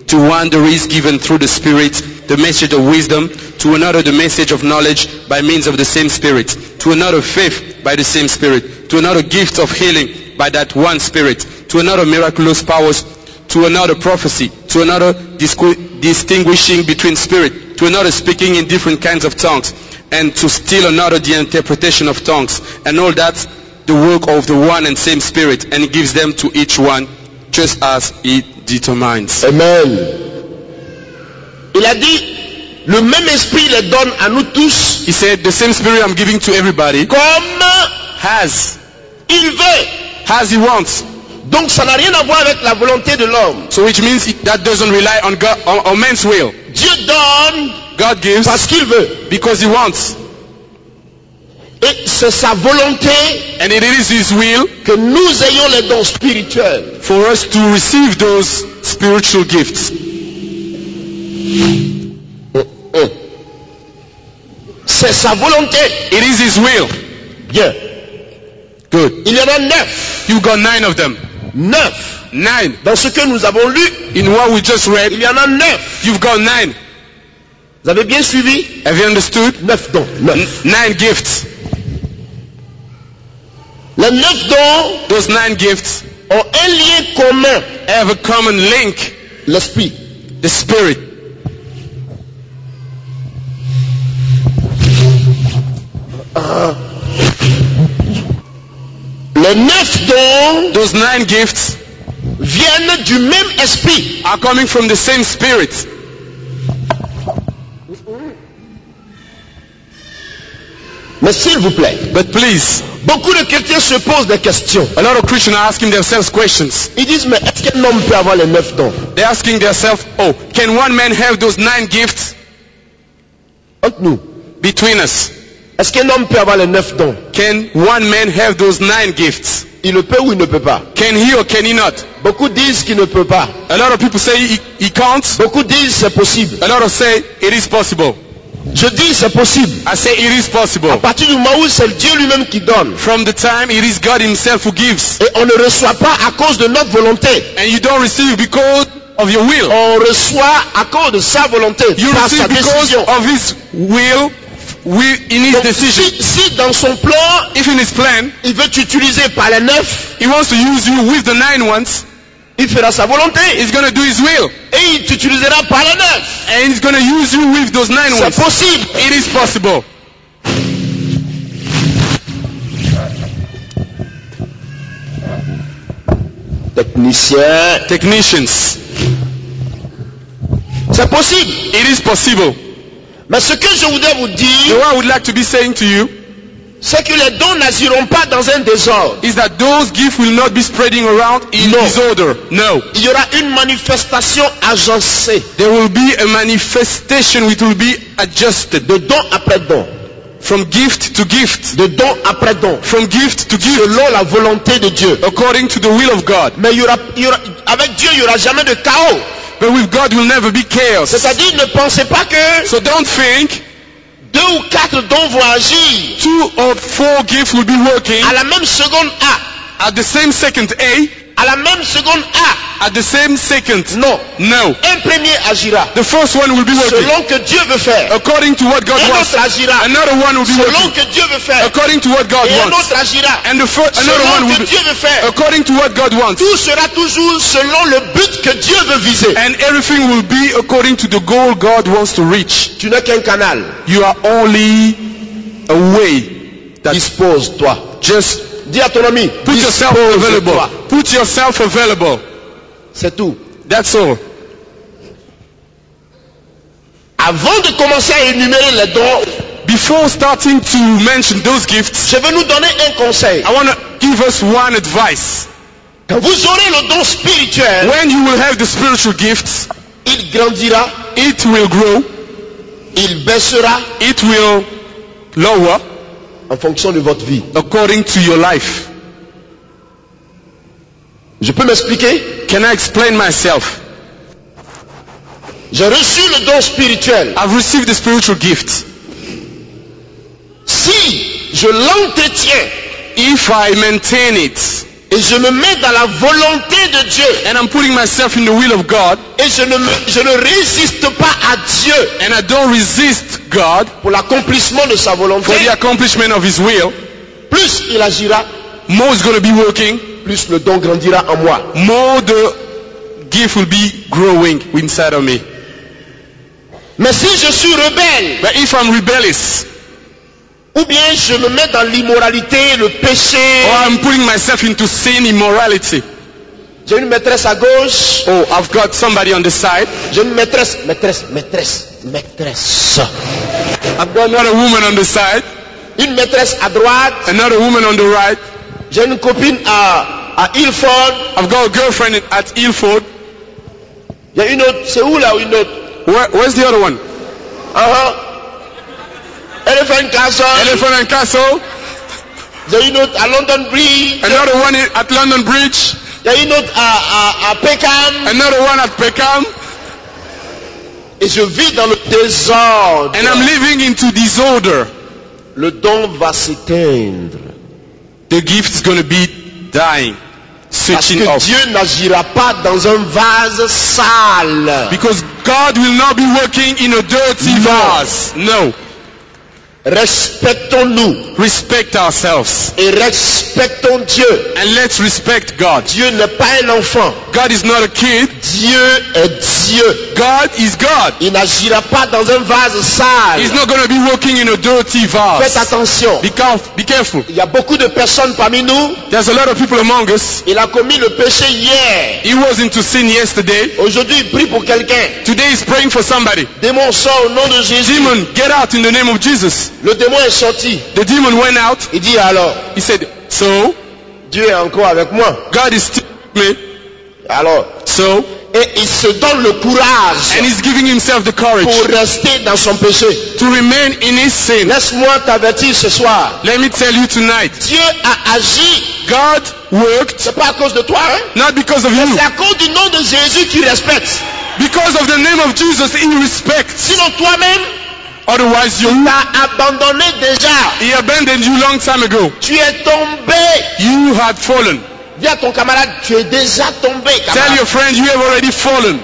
To one there is given through the Spirit the message of wisdom, to another the message of knowledge by means of the same Spirit, to another faith by the same Spirit, to another gift of healing by that one Spirit, to another miraculous powers, to another prophecy, to another distinguishing between spirit, to another speaking in different kinds of tongues, and to still another the interpretation of tongues, and all that the work of the one and same Spirit, and he gives them to each one just as he determines. Amen. Il a dit, le même esprit les donne à nous tous. He said, the same Spirit I'm giving to everybody, Comme as il veut. he wants. Donc ça n'a rien à voir avec la volonté de l'homme. So which means that doesn't rely on God, on man's will. Dieu donne God gives parce qu'il veut. because he wants. Et c'est sa volonté And it is his will que nous ayons les dons spirituels. for us to receive those spiritual gifts. C'est sa volonté. It is his will. Bien. Good. Il y en a 9. You got 9 of them. 9. 9. Dans ce que nous avons lu, In what we just read, il y en a 9. you've got 9. Vous avez bien suivi? Have you understood? 9 dons. 9. 9 gifts. Les 9 dons Those 9 gifts ont un lien commun. have a common link. L'esprit. The Spirit. Les 9 dons Those 9 gifts viennent du même esprit. are coming from the same Spirit. Mais s'il vous plaît, But please, beaucoup de chrétiens se posent des questions. a lot of Christians are asking themselves questions. Ils disent, mais est-ce qu'un homme peut avoir les 9 dons? They're asking themselves, oh, can one man have those 9 gifts Entre nous, between us? est-ce qu'un homme peut avoir les 9 dons? Can one man have those 9 gifts? Il le peut ou il ne peut pas? Can he or can he not? Beaucoup disent qu'il ne peut pas. A lot of people say he can't. Beaucoup disent c'est possible. A lot of say it is possible. Je dis c'est possible. I say it is À possible. partir du moment où c'est Dieu lui-même qui donne. From the time it is God himself who gives. Et on ne reçoit pas à cause de notre volonté. And you don't receive because of your will. On reçoit à cause de sa volonté, You par sa receive because décision. of his will, in his Donc, decision. si dans son plan, If in his plan, il veut t'utiliser par les 9, he wants to use you with the 9 ones, il fera sa volonté. he's going to do his will. Et il t'utilisera par les 9. And he's going to use you with those 9 C'est ones. possible. It is possible. Technicien. Technicians, C'est possible. it is possible. Mais ce que je voudrais vous So dire, what I would like to be saying to you c'est que les dons n'agiront pas dans un désordre. is that those gifts will not be spreading around in No. disorder. No. Il y aura une manifestation agencée There will be a manifestation which will be adjusted de don après don, from gift to gift, de don après don, from gift to gift, selon la volonté de Dieu. according to the will of God. Mais avec Dieu, il n'y aura jamais de chaos. But with God will never be chaos. C'est-à-dire, ne pensez pas que So don't think 2 ou 4 dons vont agir 2 or 4 gifts will be working à la même seconde A, at the same second à la même seconde A. at the same second. Non. No. Un premier agira The first one will be working selon que Dieu veut faire. according to what God Un wants. autre agira Another one will be selon working que Dieu veut faire. according to what God Et un wants. autre agira And another one selon will que be Dieu veut faire. according to what God wants. Tout sera toujours selon le but que Dieu veut viser. And everything will be according to the goal God wants to reach. Tu n'es qu'un canal. You are only a way that Dispose-toi. just Dis à ton ami, put yourself available. dispose-toi. Put yourself available. C'est tout. That's all. Avant de commencer à énumérer les dons, Before starting to mention those gifts, je vais nous donner un conseil. I want to give us one advice. Quand vous aurez le don spirituel, When you will have the spiritual gifts, il grandira, it will grow, il baissera it will lower en fonction de votre vie. according to your life. Je peux m'expliquer? Can I explain myself? J'ai reçu le don spirituel. I've received the spiritual gift. Si je l'entretiens If I maintain it et je me mets dans la volonté de Dieu and I'm putting myself in the will of God et je ne résiste pas à Dieu and I don't resist God pour l'accomplissement de sa volonté, for the accomplishment of His will, plus il agira, more is going to be working, plus le don grandira en moi. more the gift will be growing inside of me. Mais si je suis rebelle, But if I'm rebellious, ou bien je me mets dans l'immoralité, le péché, or I'm putting myself into sin, immorality, j'ai une maîtresse à gauche, oh, I've got somebody on the side, j'ai une maîtresse. I've got another woman on the side, Une maîtresse à droite, another woman on the right, j'ai une copine à Ilford, I've got a girlfriend at Ilford. il y a une autre, c'est où là une autre? Where's the other one? Elephant Castle, Elephant and Castle, j'ai une autre à London Bridge, another one at London Bridge, il y a une autre à Peckham, another one at Peckham, et je vis dans le désordre. and I'm living into disorder. Le don va s'éteindre. The gift is going to be dying, Parce switching que off. Dieu n'agira pas dans un vase sale. Because God will not be working in a dirty No. vase. No. Respectons-nous Respect ourselves. et respectons Dieu. And let's respect God. Dieu n'est pas un enfant. God is not a kid. Dieu est Dieu. God is God. Il n'agira pas dans un vase sale. He's not going to be working in a dirty Faites vase. attention. Be careful. Il y a beaucoup de personnes parmi nous. There's a lot of people among us. Il a commis le péché hier. He was into sin yesterday. Aujourd'hui, il prie pour quelqu'un. Today he's praying for somebody. Démon sort au nom de Jésus. Demon, get out in the name of Jesus. Le démon est sorti. The demon went out. Il dit alors, He said, so, Dieu est encore avec moi. God is still with me. Alors, So, et il se donne le courage and he's giving himself the courage pour rester dans son péché. to remain in his sin. Laisse-moi t'avertir ce soir. Let me tell you tonight, Dieu a agi. God worked C'est pas à cause de toi, hein? not because of you, C'est à cause du nom de Jésus qu'il respecte. because of the name of Jesus he respects. Sinon toi-même, Otherwise, Il t'a abandonné déjà. he abandoned you long time ago. Tu es tombé. You had fallen. Dis à ton camarade, tu es déjà tombé, Tell camarade. your friend you have already fallen.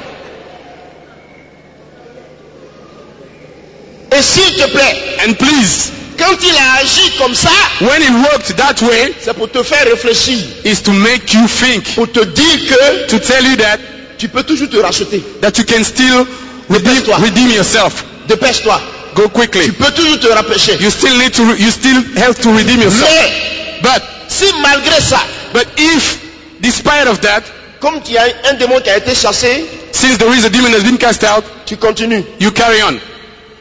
Et s'il te plaît, And please, quand il a agi comme ça, when it worked that way, c'est pour te faire réfléchir. is to make you think, Pour te dire que to tell you that tu peux toujours te racheter. you can still Dépêche-toi. redeem yourself. Dépêche-toi. Go Tu quickly. peux toujours te rapprocher. You still have to redeem yourself. Mais But si malgré ça, if, despite of that, comme il y a un démon qui a été chassé, since the reason demon has been cast out, tu continues. you carry on.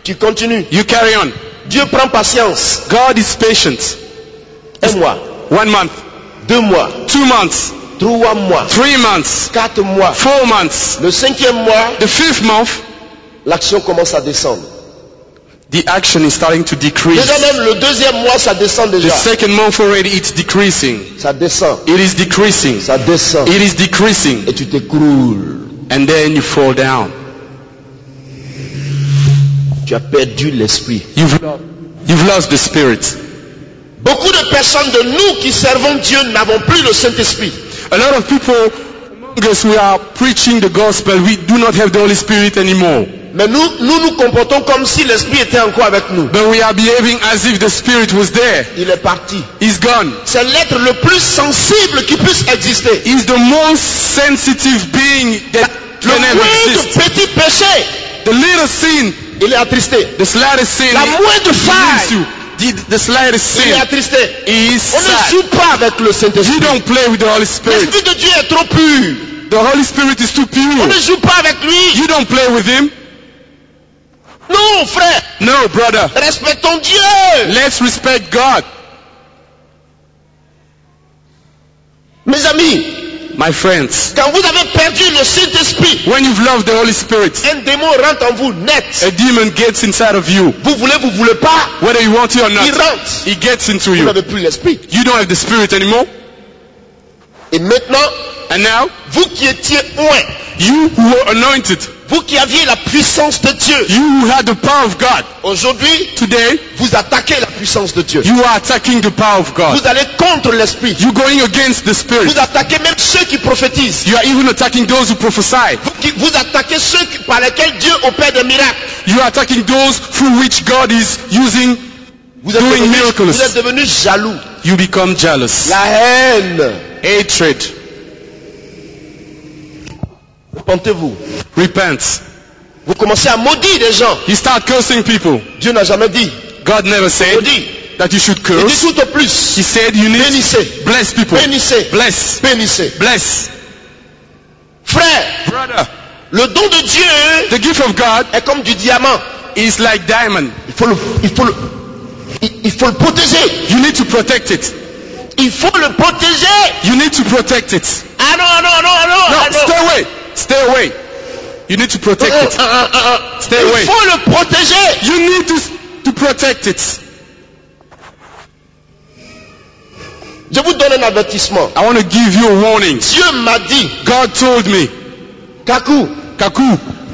Tu continues. You carry on. Dieu prend patience. God is patient. 1 mois, 1 month, 2 mois, 2 months, 3 mois, 3 months, 4 mois. 4 months. Le 5e mois, The 5th month, l'action commence à descendre. the action is starting to decrease. Déjà même le 2e mois, ça descend The déjà. 2nd month already, it's decreasing. Ça descend. It is decreasing. Ça descend. It is decreasing. Et tu t'écroules. And then you fall down. Tu as perdu l'esprit. You've lost the spirit. Beaucoup de personnes de nous qui servons Dieu n'avons plus le Saint-Esprit. A lot of people among us, we are preaching the gospel. We do not have the Holy Spirit anymore. Mais nous nous comportons comme si l'Esprit était encore avec nous. But we are behaving as if the Spirit was there. Il est parti. He's gone. C'est l'être le plus sensible qui puisse exister. He's the most sensitive being that Le can ever moindre exist. petit péché, The little sin, il est attristé. the slightest sin, La moindre he faille, leaves you. The slightest il est sin, attristé. he is On ne sad. joue pas avec le You Saint-Esprit. don't play with the Holy Spirit. L'Esprit de Dieu est trop pur. The Holy Spirit is too On pure. ne joue pas avec lui. You don't play with him. Non, frère. No, brother. Respectons Dieu. Let's respect God. Mes amis, My friends, quand vous avez perdu le Saint-Esprit, when you've loved the Holy Spirit, un démon rentre en vous net. a demon gets inside of you. Vous voulez pas, Whether you want it or il not, rentre. he gets into Vous you. n'avez plus l'Esprit. You don't have the Spirit anymore. Et maintenant, And now, vous qui étiez loin, you who were anointed, vous qui aviez la puissance de Dieu, you who had the power of God, aujourd'hui, today, vous attaquez la puissance de Dieu. you are attacking the power of God. Vous allez contre l'Esprit. You're going against the Spirit. Vous attaquez même ceux qui prophétisent. You are even attacking those who prophesy. Vous attaquez ceux par lesquels Dieu opère des miracles. You are attacking those through which God is using, Vous êtes doing miracles. devenus jaloux. You become jealous. La haine. Hatred. Repentez-vous. Repent. Vous commencez à maudire des gens. You start cursing people. Dieu n'a jamais dit. God never said Maudit. that you should Il dit curse. tout au plus. He said you need Bénissez. bless people. Bénissez. Bless. Bénissez. Bless. Frère, Brother, le don de Dieu the gift of God est comme du diamant. is like diamond. Il faut le protéger. You need to protect it. Il faut le protéger. You need to protect it. Ah non, non, non, non. No, ah non. stay away. Stay away. You need to protect it. Stay Il away. faut le protéger. You need to protect it. Je vous donne un avertissement. I want to give you a warning. Dieu m'a dit, God told me, Kakou, Kaku,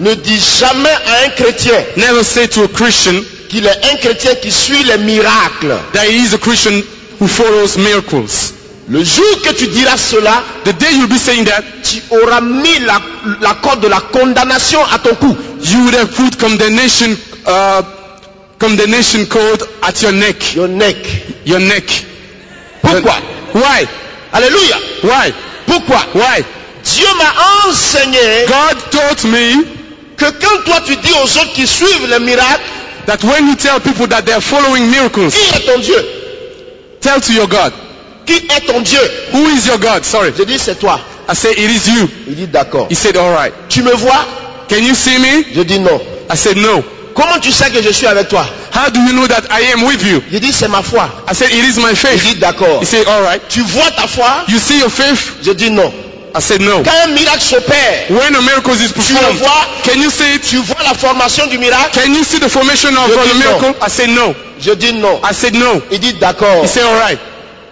ne dis jamais à un chrétien never say to a Christian qu'il est un chrétien qui suit les miracles. that he is a Christian who follows miracles. Le jour que tu diras cela, The day you'll be saying that, tu auras mis la corde de la condamnation à ton cou. you would have put condemnation code at your neck. Your neck. Your neck. Pourquoi? Why? Alléluia. Why? Pourquoi? Why? Dieu m'a enseigné God taught me que quand toi tu dis aux autres qui suivent les miracles, that when you tell people that they are following miracles, qui est ton Dieu? tell to your God. Qui est ton Dieu? Who is your God? Sorry. Je dis c'est toi. I say it is you. Il dit d'accord. He said, all right. Tu me vois? Can you see me? Je dis non. I said, no. Comment tu sais que je suis avec toi? How do you know that I am with you? Je dis c'est ma foi. I said, it is my Il faith. dit d'accord. He said, all right. Tu vois ta foi? You see your faith? Je dis non. I said, no. Quand un miracle s'opère, When a miracle is tu le performed, vois? can you see it? Tu vois la formation du miracle? Can you see the formation of Je the dis miracle? I said, no. Je dis non. I said, no. Il dit d'accord. He said, all right.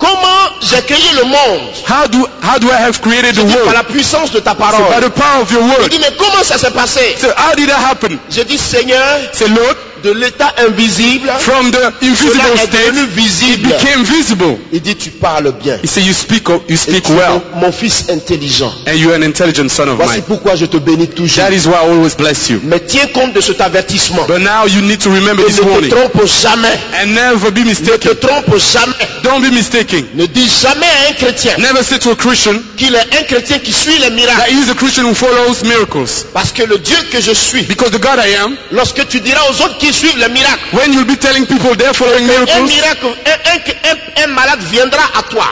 Comment j'ai créé le monde? How do I have created the Je dis par world? la puissance de ta So by parole. the power of your Il word. dit mais comment ça s'est passé? So how did that happen? Je dis Seigneur, Say, Lord, de l'état invisible, from the invisible cela est state, devenu it visible. became visible. Il dit, tu parles bien. He said, you speak Et tu es well, mon fils intelligent. and you're an intelligent son of Voici mine. pourquoi je te bénis toujours. That is why I always bless you. Mais tiens compte de cet avertissement. But now you need to remember Et this ne te warning. trompe jamais. And never be Ne te mistaken. trompe jamais. Don't be mistaken. Ne dis jamais à un chrétien Never say to a Christian qu'il est un chrétien qui suit les that miracles. he is a Christian who follows miracles. Parce que le Dieu que je suis, Because the God I am, lorsque tu diras aux autres qui suivent les miracles, when you'll be telling people they're following un miracles, miracle, un malade viendra à toi,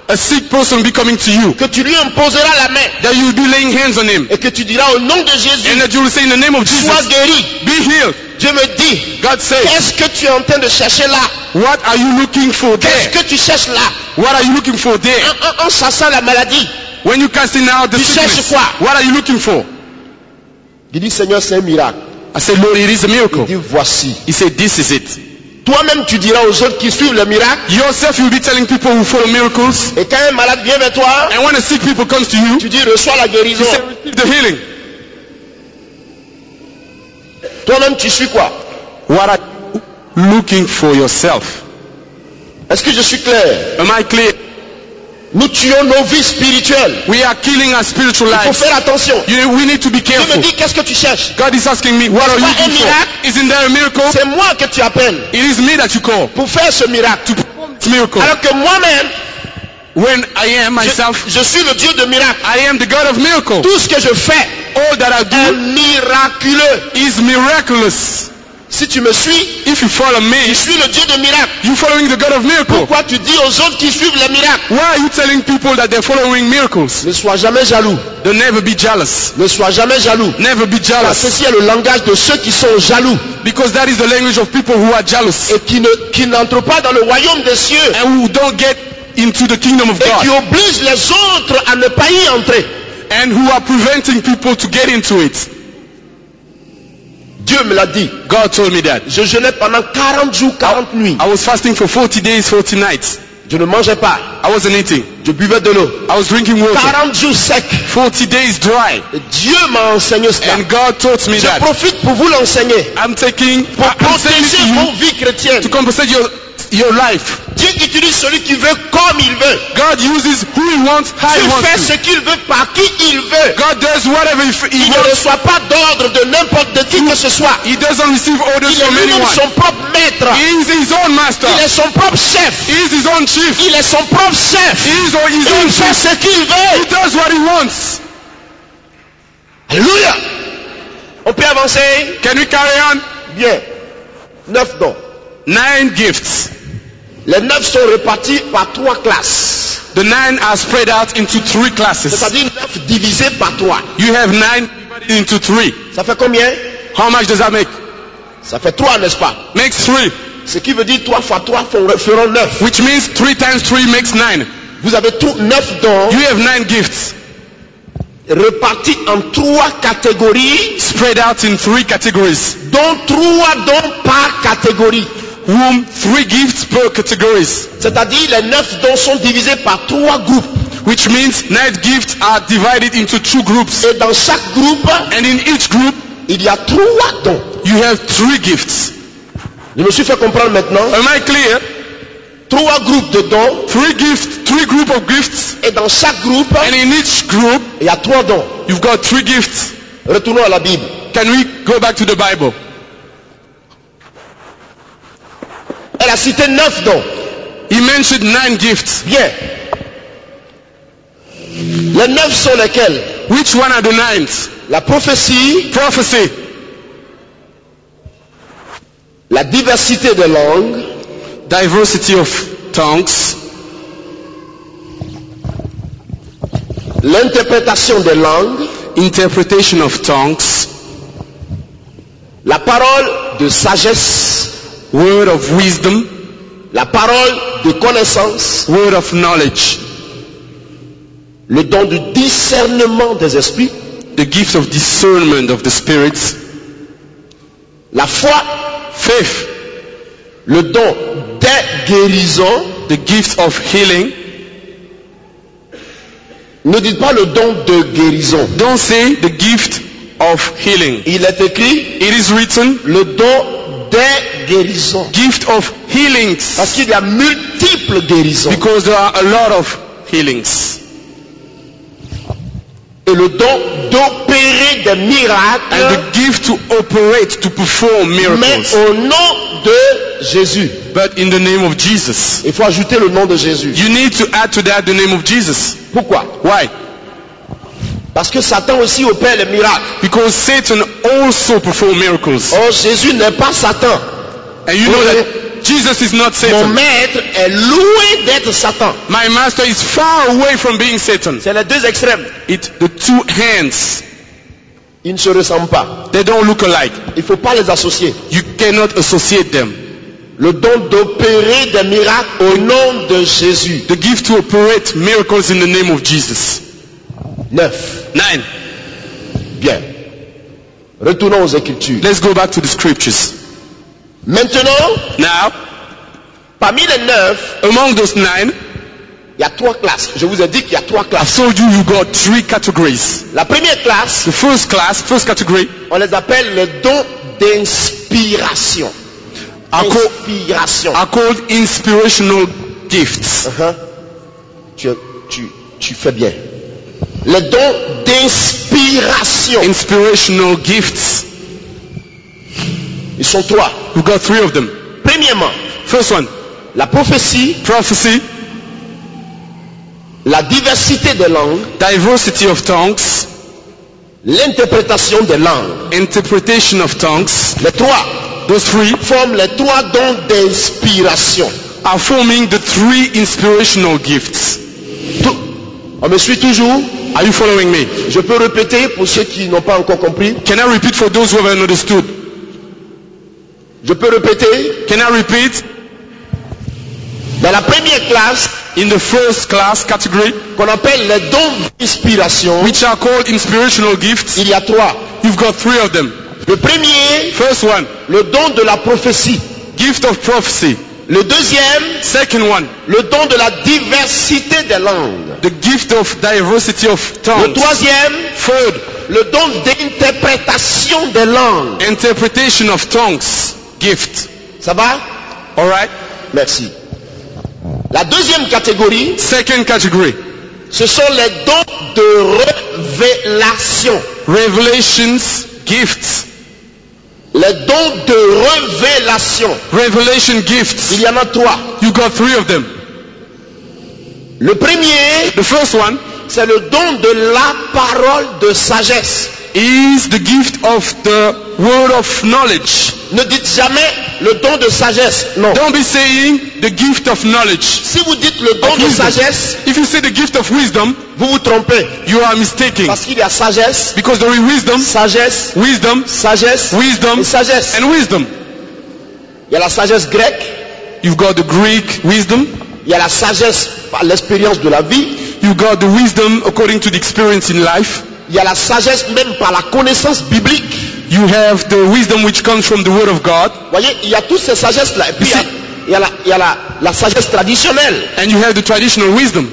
a sick person will be coming to you, que tu lui imposeras la main that you'll be laying hands on him, et que tu diras au nom de Jésus, and that you will say in the name of sois Jesus, guéri. be healed. Dieu me dit, God says, qu'est-ce que tu es en train de chercher là? what are you looking for Qu'est-ce there? que tu cherches là? What are you looking for there? En chassant la maladie. When you casting out the Tu cherches sickness, quoi? what are you looking for? Il dit, Seigneur, c'est un miracle. I said, Lord, it is a miracle. Il dit, voici. He said, this is it. Toi-même, tu diras aux autres qui suivent le miracle. Yourself, you'll be telling people who follow miracles, Et quand un malade vient vers toi, and when a sick people comes to you, tu dis, reçois la you guérison. say, receive the healing. Toi-même, tu suis quoi? What are you looking for yourself? Est-ce que je suis clair? Am I clear? Nous tuons nos vies spirituelles. We are killing our spiritual Il faut lives. faire attention. We need to be Dieu me careful. dit, qu'est-ce que tu cherches? God is asking me, what are you Pas un looking for? miracle. Isn't there a miracle? C'est moi que tu appelles It is me that you call pour faire ce miracle. to perform this miracle. Alors que moi-même, When I am myself, je suis le Dieu de miracles. I am the God of miracles. Tout ce que je fais All that I est do miraculeux. is miraculous. Si tu me suis, If you follow je me, suis le Dieu de miracles. you're following the God of miracles. Pourquoi tu dis aux autres qui suivent les miracles? Why are you telling people that they're following miracles? Ne sois jamais jaloux. Don't never be jealous. Ne sois jamais jaloux. Never be Car jealous. ceci est le langage de ceux qui sont jaloux Because that is the language of people who are jealous et qui n'entrent pas dans le royaume des cieux and who don't get into the kingdom of et qui God obligent les autres à ne pas y entrer. and who are preventing people to get into it. Dieu me l'a dit. God told me that. Je jeûnais pendant 40 jours, 40 nuits. I was fasting for 40 days, 40 nights. Je ne mangeais pas. I wasn't eating. Je buvais de l'eau. I was drinking water. 40 jours secs. 40 days dry. Et Dieu m'a enseigné cela. And God taught me Je that. profite pour vous l'enseigner. I'm saying Pour it protéger to vos you vies chrétiennes. to compensate your life. Dieu utilise celui qui veut comme il veut. God uses who he wants, how he Dieu fait wants ce to. qu'il veut par qui il veut. God does whatever he Il ne wants. reçoit pas d'ordre de n'importe de qui que ce soit. He doesn't receive orders Il est from lui-même anyone. son propre maître. He is his own master. Il est son propre chef. He is his own chief. Il est son propre chef. He is his own Il fait chief. ce qu'il He veut. does what he wants. Alléluia. On peut avancer? Can we carry on? Bien. 9 dons. 9 gifts. Les 9 sont répartis par 3 classes. The 9 are spread out into 3 classes. C'est-à-dire 9 divisés par 3. You have 9 divided into 3. Ça fait combien? How much does that make? Ça fait 3, n'est-ce pas? Makes 3. Ce qui veut dire 3 fois 3 feront 9. Which means 3 times 3 makes 9. Vous avez 9 dons You have 9 gifts répartis en 3 catégories, spread out in 3 categories. dont 3 dons par catégorie. Whom 3 gifts per categories. C'est-à-dire les 9 dons sont divisés par 3 groupes. Which means 9 gifts are divided into 2 groups. Et dans chaque groupe, And in each group, il y a 3 dons. you have 3 gifts. Je me suis fait comprendre maintenant. Am I clear? 3 groupes de dons. 3 gifts, 3 group of gifts. Et dans chaque groupe, And in each group, il y a 3 dons. you've got 3 gifts. Retournons à la Bible. Can we go back to the Bible? Elle a cité 9 dons. He mentioned 9 gifts. Bien. Les 9 sont lesquels? Which one are the 9? La prophétie, Prophecy, la diversité des langues, diversity of tongues, l'interprétation des langues, interpretation of tongues, la parole de sagesse, word of wisdom, la parole de connaissance, word of knowledge, le don du discernement des esprits, the gift of discernment of the spirits, la foi, faith, le don des guérisons. the gift of healing. Ne dites pas le don de guérison. Don't say the gift of healing. Il est écrit It is written, le don des guérisons. Gift of healings. Parce qu'il y a multiples guérisons. Because there are a lot of healings. Et le don d'opérer des miracles. And the gift to operate, to perform miracles. Mais au nom de Jésus. But in the name of Jesus. Il faut ajouter le nom de Jésus. You need to add to that the name of Jesus. Pourquoi? Why? Parce que Satan aussi opère les miracles. Because Satan also performs miracles. Oh, Jésus n'est pas Satan. And you know that Jesus is not Mon Satan. maître est loin d'être Satan. My master is far away from being Satan. C'est les deux extrêmes. The two hands, Ils ne se ressemblent pas. they don't look alike. Il ne faut pas les associer. You cannot associate them. Le don d'opérer des miracles au nom de Jésus. The gift to operate miracles in the name of Jesus. 9. 9. Bien. Retournons aux Écritures. Let's go back to the scriptures. Maintenant, Now, parmi les 9, among those 9, il y a 3 classes. Je vous ai dit qu'il y a 3 I've classes. told you you got 3 categories. La première classe, The first category, on les appelle les dons d'inspiration. are Inspiration. called inspirational gifts. Tu fais bien. Les dons d'inspiration. Inspirational gifts. Ils sont 3. You got 3 of them. Premièrement, First one, la prophétie, prophecy, la diversité des langues, diversity of tongues, l'interprétation des langues. interpretation of tongues. Les 3 Those 3 forment les 3 dons d'inspiration. are forming the 3 inspirational gifts. On me suit toujours? Are you following me? Je peux répéter pour ceux qui n'ont pas encore compris. Can I repeat for those who haven't understood? Je peux répéter. Can I repeat? Dans la première classe, In the first class category, qu'on appelle les dons d'inspiration, which are called inspirational gifts, il y a 3. you've got 3 of them. Le premier, First one, le don de la prophétie. gift of prophecy. Le deuxième, Second one, le don de la diversité des langues. the gift of diversity of Le tongues. troisième, Third, le don d'interprétation des langues. interpretation of tongues gift. Ça va? Alright? Merci. La deuxième catégorie, Second category, ce sont les dons de révélation. revelations gifts. Les dons de révélation. Revelation gifts. Il y en a 3. You got 3 of them. Le premier, The first one c'est le don de la parole de sagesse. is the gift of the word of knowledge. Ne dites jamais le don de sagesse. Non. Don't be saying the gift of knowledge. Si vous dites le don Of de wisdom. sagesse, If you say the gift of wisdom, vous vous trompez. you are mistaken. Parce qu'il y a sagesse, Because there is wisdom, sagesse, wisdom, sagesse wisdom, et sagesse. and wisdom. Il y a la sagesse grecque, You've got the Greek wisdom. il y a la sagesse par l'expérience de la vie, You got the wisdom according to the experience in life. il y a la sagesse même par la connaissance biblique. You have the wisdom which comes from the word of God. Vous voyez, il y a toutes ces sagesses-là. Et puis il y a la sagesse traditionnelle. And you have the traditional wisdom.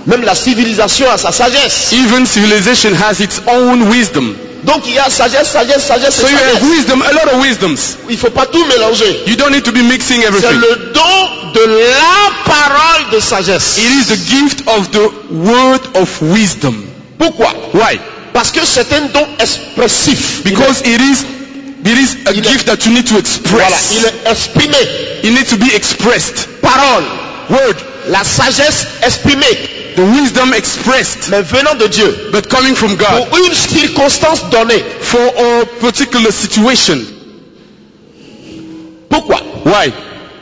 Même la civilisation a sa sagesse. Even civilization has its own wisdom. Donc il y a sagesse, sagesse, sagesse So et you have sagesse. wisdom, a lot of wisdoms. Il ne faut pas tout mélanger. You don't need to be mixing C'est everything. le don de la parole de sagesse. It is the gift of the word of wisdom. Pourquoi? Why? Parce que c'est un don expressif. Because it is a gift that you need to Voilà, express. il est exprimé. It needs to be expressed. Parole, Word, la sagesse exprimée, the wisdom expressed, mais venant de Dieu. but coming from God Pour une circonstance donnée. for a particular situation. Pourquoi? Why?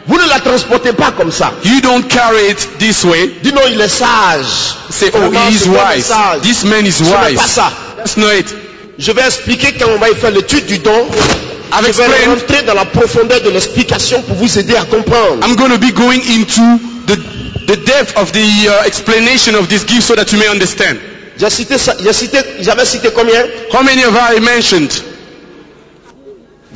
Vous ne la transportez pas comme ça. You don't carry it this way. Dis non, il est sage. Say, oh, Vraiment, he is ce homme est wise. sage. This man is Ce n'est pas wise. ça. That's not it. Je vais expliquer quand on va y faire l'étude du don. I've Je vais explained. rentrer dans la profondeur de l'explication pour vous aider à comprendre. I'm going to be going into the depth of the explanation of this gift so that you may understand. J'avais cité combien? How many have I mentioned?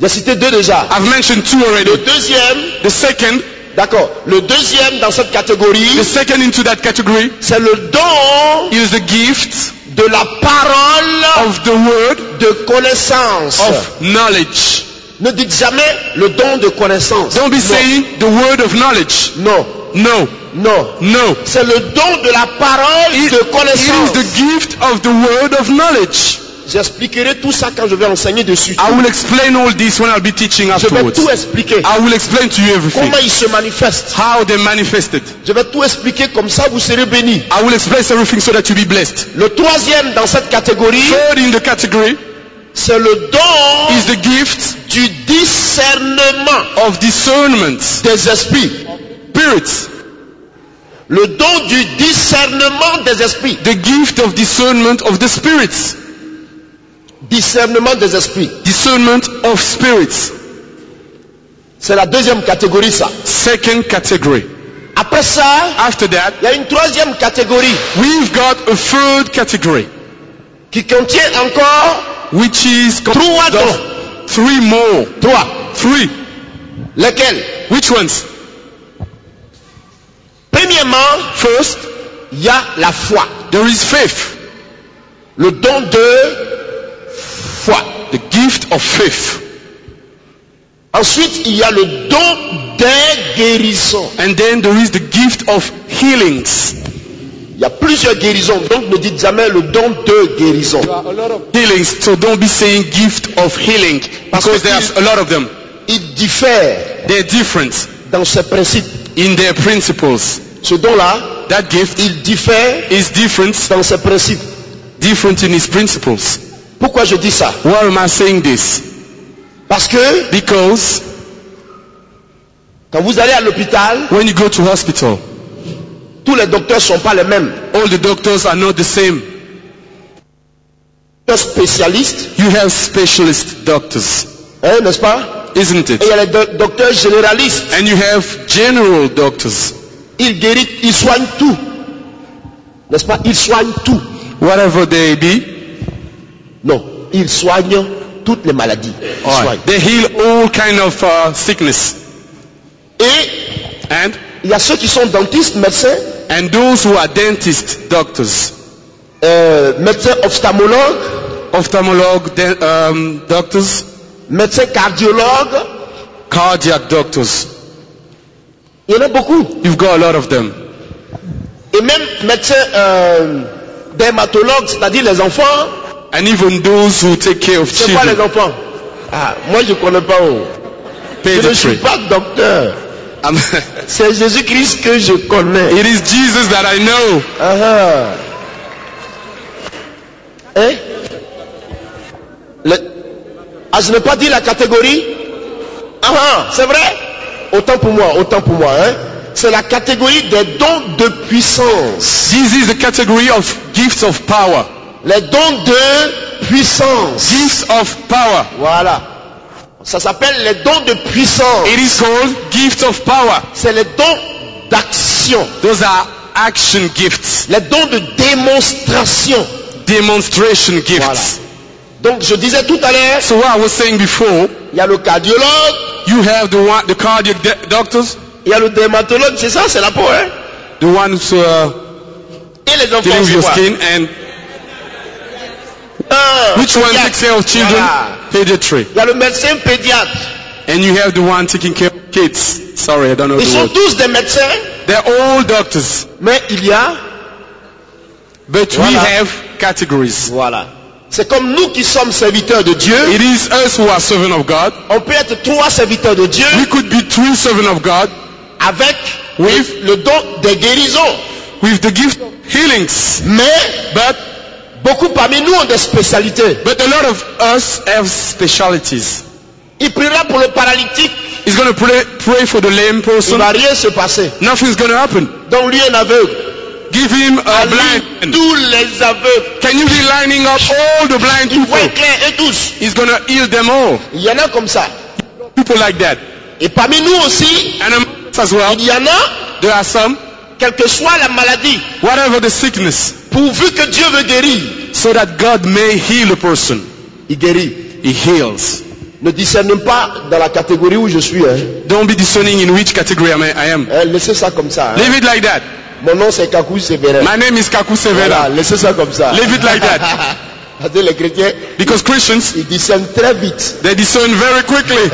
J'ai cité 2 déjà. I've mentioned 2 already. Le deuxième, The second, d'accord, le deuxième dans cette catégorie, the second into that category c'est le don is the gift de la parole of the word de connaissance. of knowledge. Ne dites jamais le don de connaissance. Don't be Non. saying the word of knowledge. Non. No. Non. No. C'est le don de la parole It de is connaissance. the gift of the word of knowledge. J'expliquerai tout ça quand je vais enseigner dessus. I will explain all this when I'll be teaching Je vais afterwards. tout expliquer. I will explain to you everything. Comment il se manifeste. How they manifested. Je vais tout expliquer, comme ça vous serez bénis. I will explain everything so that you be blessed. Le troisième dans cette catégorie, Third in the category c'est le don is the gift du discernement of discernment. des esprits. Spirits. Le don du discernement des esprits. The gift of discernment of the spirits. Discernement des esprits. Discernment of spirits. C'est la deuxième catégorie, ça. Second category. Après ça, After that, il y a une troisième catégorie we've got a third category, qui contient encore which is trois dons. three more. Trois. Three. Lesquels? Which ones? Premièrement, First, il y a la foi. there is faith. Le don de foi. The gift of faith. Ensuite, il y a le don des guérisons. And then there is the gift of healings. Il y a plusieurs guérisons, donc ne dites jamais le don de guérison. Healings. So don't be saying gift of healing because there's a lot of them. Il diffère They're different dans ses principes. in their principles. Ce don-là, That gift il diffère is different, dans ses principes. different in its principles. Pourquoi je dis ça? Why am I saying this? Parce que Because quand vous allez à l'hôpital, when you go to hospital, tous les docteurs ne sont pas les mêmes. all the doctors are not the same. Les spécialistes, You have specialist doctors, hein, n'est-ce pas? isn't Et it? il y a les docteurs généralistes. And you have general doctors. Ils guérissent, ils soignent tout. N'est-ce pas? Ils soignent tout. Whatever they be, Non, ils soignent toutes les maladies. Ils all right, soignent. they heal all kind of sickness. Et And il y a ceux qui sont dentistes, médecins, those who are dentist doctors, médecins ophtalmologues, ophthalmolog doctors, médecins cardiologues. cardiac doctors. Il y en a beaucoup. You've got a lot of them. Et même médecins dermatologues, c'est-à-dire les enfants. And even those who take care of C'est quoi les children. enfants? Ah, moi je ne connais pas. Oh. Je ne suis Pediatry. pas docteur. C'est Jésus-Christ que je connais. It is Jesus that I know. Ah, ah. Hein? Je n'ai pas dit la catégorie. Ah, ah, c'est vrai? Autant pour moi, hein? C'est la catégorie des dons de puissance. This is the category of gifts of power. Les dons de puissance. Gifts of power. Voilà. Ça s'appelle les dons de puissance. It is called gift of power. C'est les dons d'action. Those are action gifts, Les dons de démonstration. demonstration gifts. Voilà. Donc je disais tout à l'heure, So what I was saying before, il y a le cardiologue, you have the cardiac doctors, il y a le dermatologue, c'est ça, c'est la peau, hein? the ones Et les enfants, dealing with c'est your quoi? skin, and Ah, which one pédiatre. takes care of children? Voilà. Pediatry. Il y a le médecin pédiatre. And you have the one taking care of kids. Sorry, I don't know Ils the sont word. tous des médecins, They're all doctors, mais il y a, but we Voilà. have categories. voilà. C'est comme nous qui sommes serviteurs de Dieu. It is us who are servants of God. On peut être trois serviteurs de Dieu We could be three servants of God avec With- le don des guérisons. with the gift of healings. Mais But beaucoup parmi nous ont des spécialités. a lot of us have specialities. Il priera pour le paralytique, He's going to pray for the lame il ne person. va rien se passer. Nothing's going to happen. Donc lui un aveugle. Give him a À lui, blind. tous les aveugles. Can you be lining up all the blind Il voit people? clair et tous. He's going to heal them all. Il y en a comme ça. People like that. Et parmi nous aussi, And among us as well, il y en a, there are some, quelle que soit la maladie, whatever the sickness, pourvu que Dieu veut guérir, so that God may heal a person. il guérit. He heals. Ne discerne pas dans la catégorie où je suis. Hein. Don't be discerning in which category I am. Hein, laissez ça comme ça. Hein. Leave it like that. Mon nom c'est Kakou Sévérin. My name is Kaku Voilà, Severa. laissez ça comme ça. Leave it like that. Parce que les chrétiens, Because Christians, ils discernent très vite. they discern very quickly.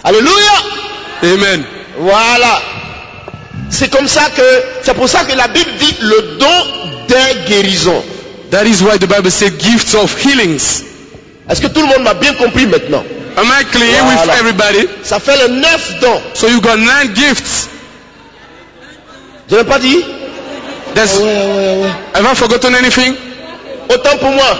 Alléluia. Amen. Voilà. C'est pour ça que la Bible dit le don des guérisons. That is why the Bible says gifts of healings. Est-ce que tout le monde m'a bien compris maintenant? Am I clear with everybody? Ça fait les 9 dons. So you got 9 gifts. Je n'ai pas dit? That's, Ouais. have I forgotten anything? Autant pour moi.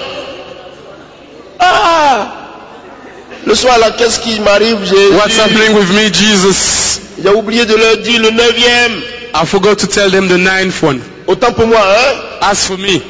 Le soir là, qu'est-ce qui m'arrive? What's happening with me, Jesus? J'ai oublié de leur dire le 9e. I forgot to tell them the 9th one. Autant pour moi, hein? As for me,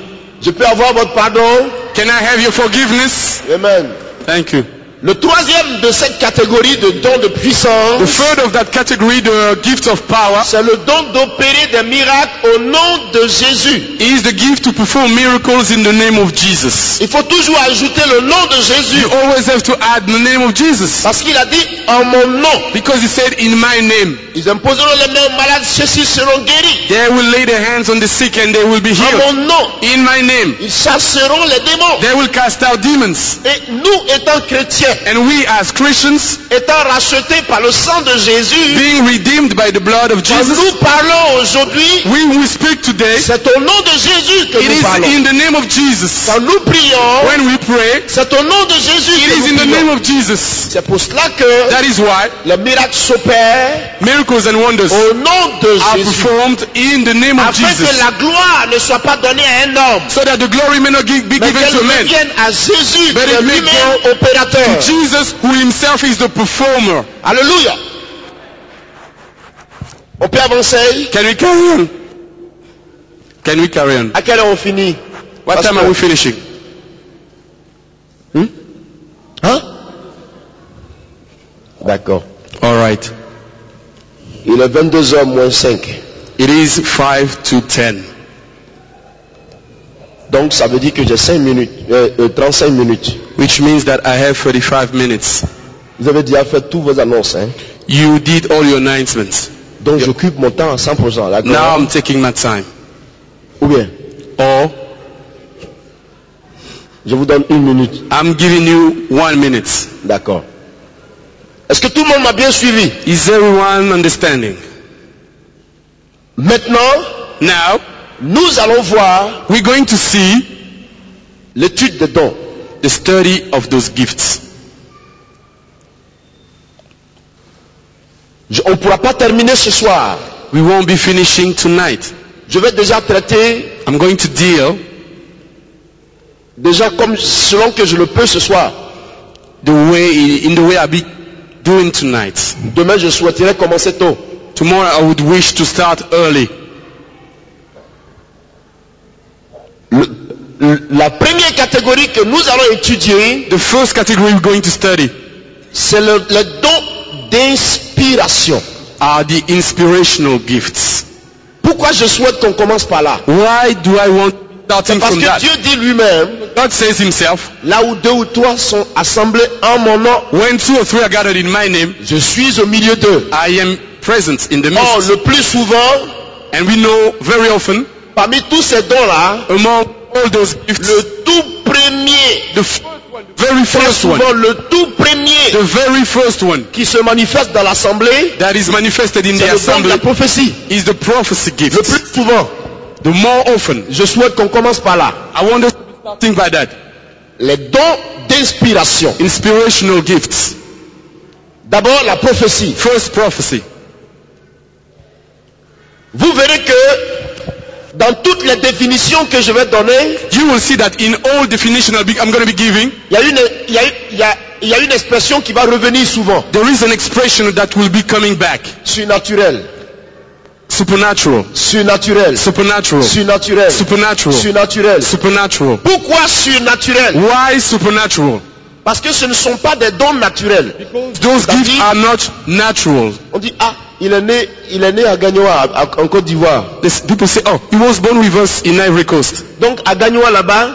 Je peux avoir votre pardon? can I have your forgiveness? Amen. Thank you. Le troisième de cette catégorie de dons de puissance, The third of that category, the gift of power, c'est le don d'opérer des miracles au nom de Jésus. is the gift to perform miracles in the name of Jesus. Il faut toujours ajouter le nom de Jésus. You always have to add the name of Jesus. Parce qu'il a dit en mon nom. Because he said, in my name, Ils imposeront les mains aux malades, ceux-ci seront guéris. they will lay their hands on the sick and they will be En healed. mon nom. In my name, Ils chasseront les démons. they will cast out demons. Et nous étant chrétiens, And we as Christians, étant rachetés par le sang de Jésus, being redeemed by the blood of quand Jesus, nous parlons aujourd'hui, we speak today, c'est au nom de Jésus que it nous is parlons. in the name of Jesus. Quand nous prions, When we pray, c'est au nom de Jésus it que is nous in the prions. name of Jesus. C'est pour cela que That is why les miracles s'opèrent miracles and wonders au nom de are Jésus. performed in the name of Afin que Jesus. la gloire ne soit pas donnée à un homme, So that the glory may not be mais given qu'elle to man. revienne à Jésus, But qui it est may lui-même go opérateur. Jesus, who himself is the performer. Alléluia. On peut avancer. Can we carry on? Can we carry on? À quelle heure on finit? What Parce time que- are we finishing? Hein? D'accord. All right. Il est 22h moins 5. It is 5 to 10. Donc ça veut dire que j'ai 35 minutes. Which means that I have 35 minutes. Vous avez déjà fait tous vos annonces, hein? You did all your announcements. Donc j'occupe mon temps à 100%. D'accord? Now I'm taking my time. Ou bien, Or je vous donne 1 minute. I'm giving you 1 minute. D'accord. Est-ce que tout le monde m'a bien suivi? Is everyone understanding? Maintenant, Now nous allons voir we're going to see l'étude des dons. the study of those gifts. On ne pourra pas terminer ce soir. We won't be finishing tonight. Je vais déjà traiter, I'm going to deal déjà comme selon que je le peux ce soir. in the way I'll be doing tonight. Demain, je souhaiterais commencer tôt. Tomorrow I would wish to start early. La première catégorie que nous allons étudier, The first category we're going to study c'est les dons d'inspiration. are the inspirational gifts. Pourquoi je souhaite qu'on commence par là? Why do I want starting Parce from que that? Dieu dit lui-même, God says himself, là où 2 ou 3 sont assemblés en mon nom, when 2 or 3 are gathered in my name, je suis au milieu d'eux. I am present in the Or, midst. le plus souvent, And we know very often, parmi tous ces dons-là, among all those gifts, le tout premier, the very très first one, souvent le tout premier the very first one qui se manifeste dans l'assemblée, that is manifested in c'est the le don de assembly la prophétie. is the prophecy Le gift. plus souvent, The more often, je souhaite qu'on commence par là. I want us to think by that. Les dons d'inspiration. Inspirational gifts. D'abord, la prophétie. First, prophecy. Vous verrez que dans toutes les définitions que je vais donner, You will see that in all definition I'm going to be giving, il y a une expression qui va revenir souvent. there is an expression that will be coming back. Surnaturel. Supernatural. Surnaturel. Supernatural. Surnaturel. Supernatural. Surnaturel. Supernatural. Pourquoi surnaturel? Why supernatural? Parce que ce ne sont pas des dons naturels. Those C'est-à-dire- gifts are not natural. On dit, ah, il est né à Gagnoa, en Côte d'Ivoire. People say, oh, he was born with us in Ivory Coast. Donc à Gagnoa là-bas,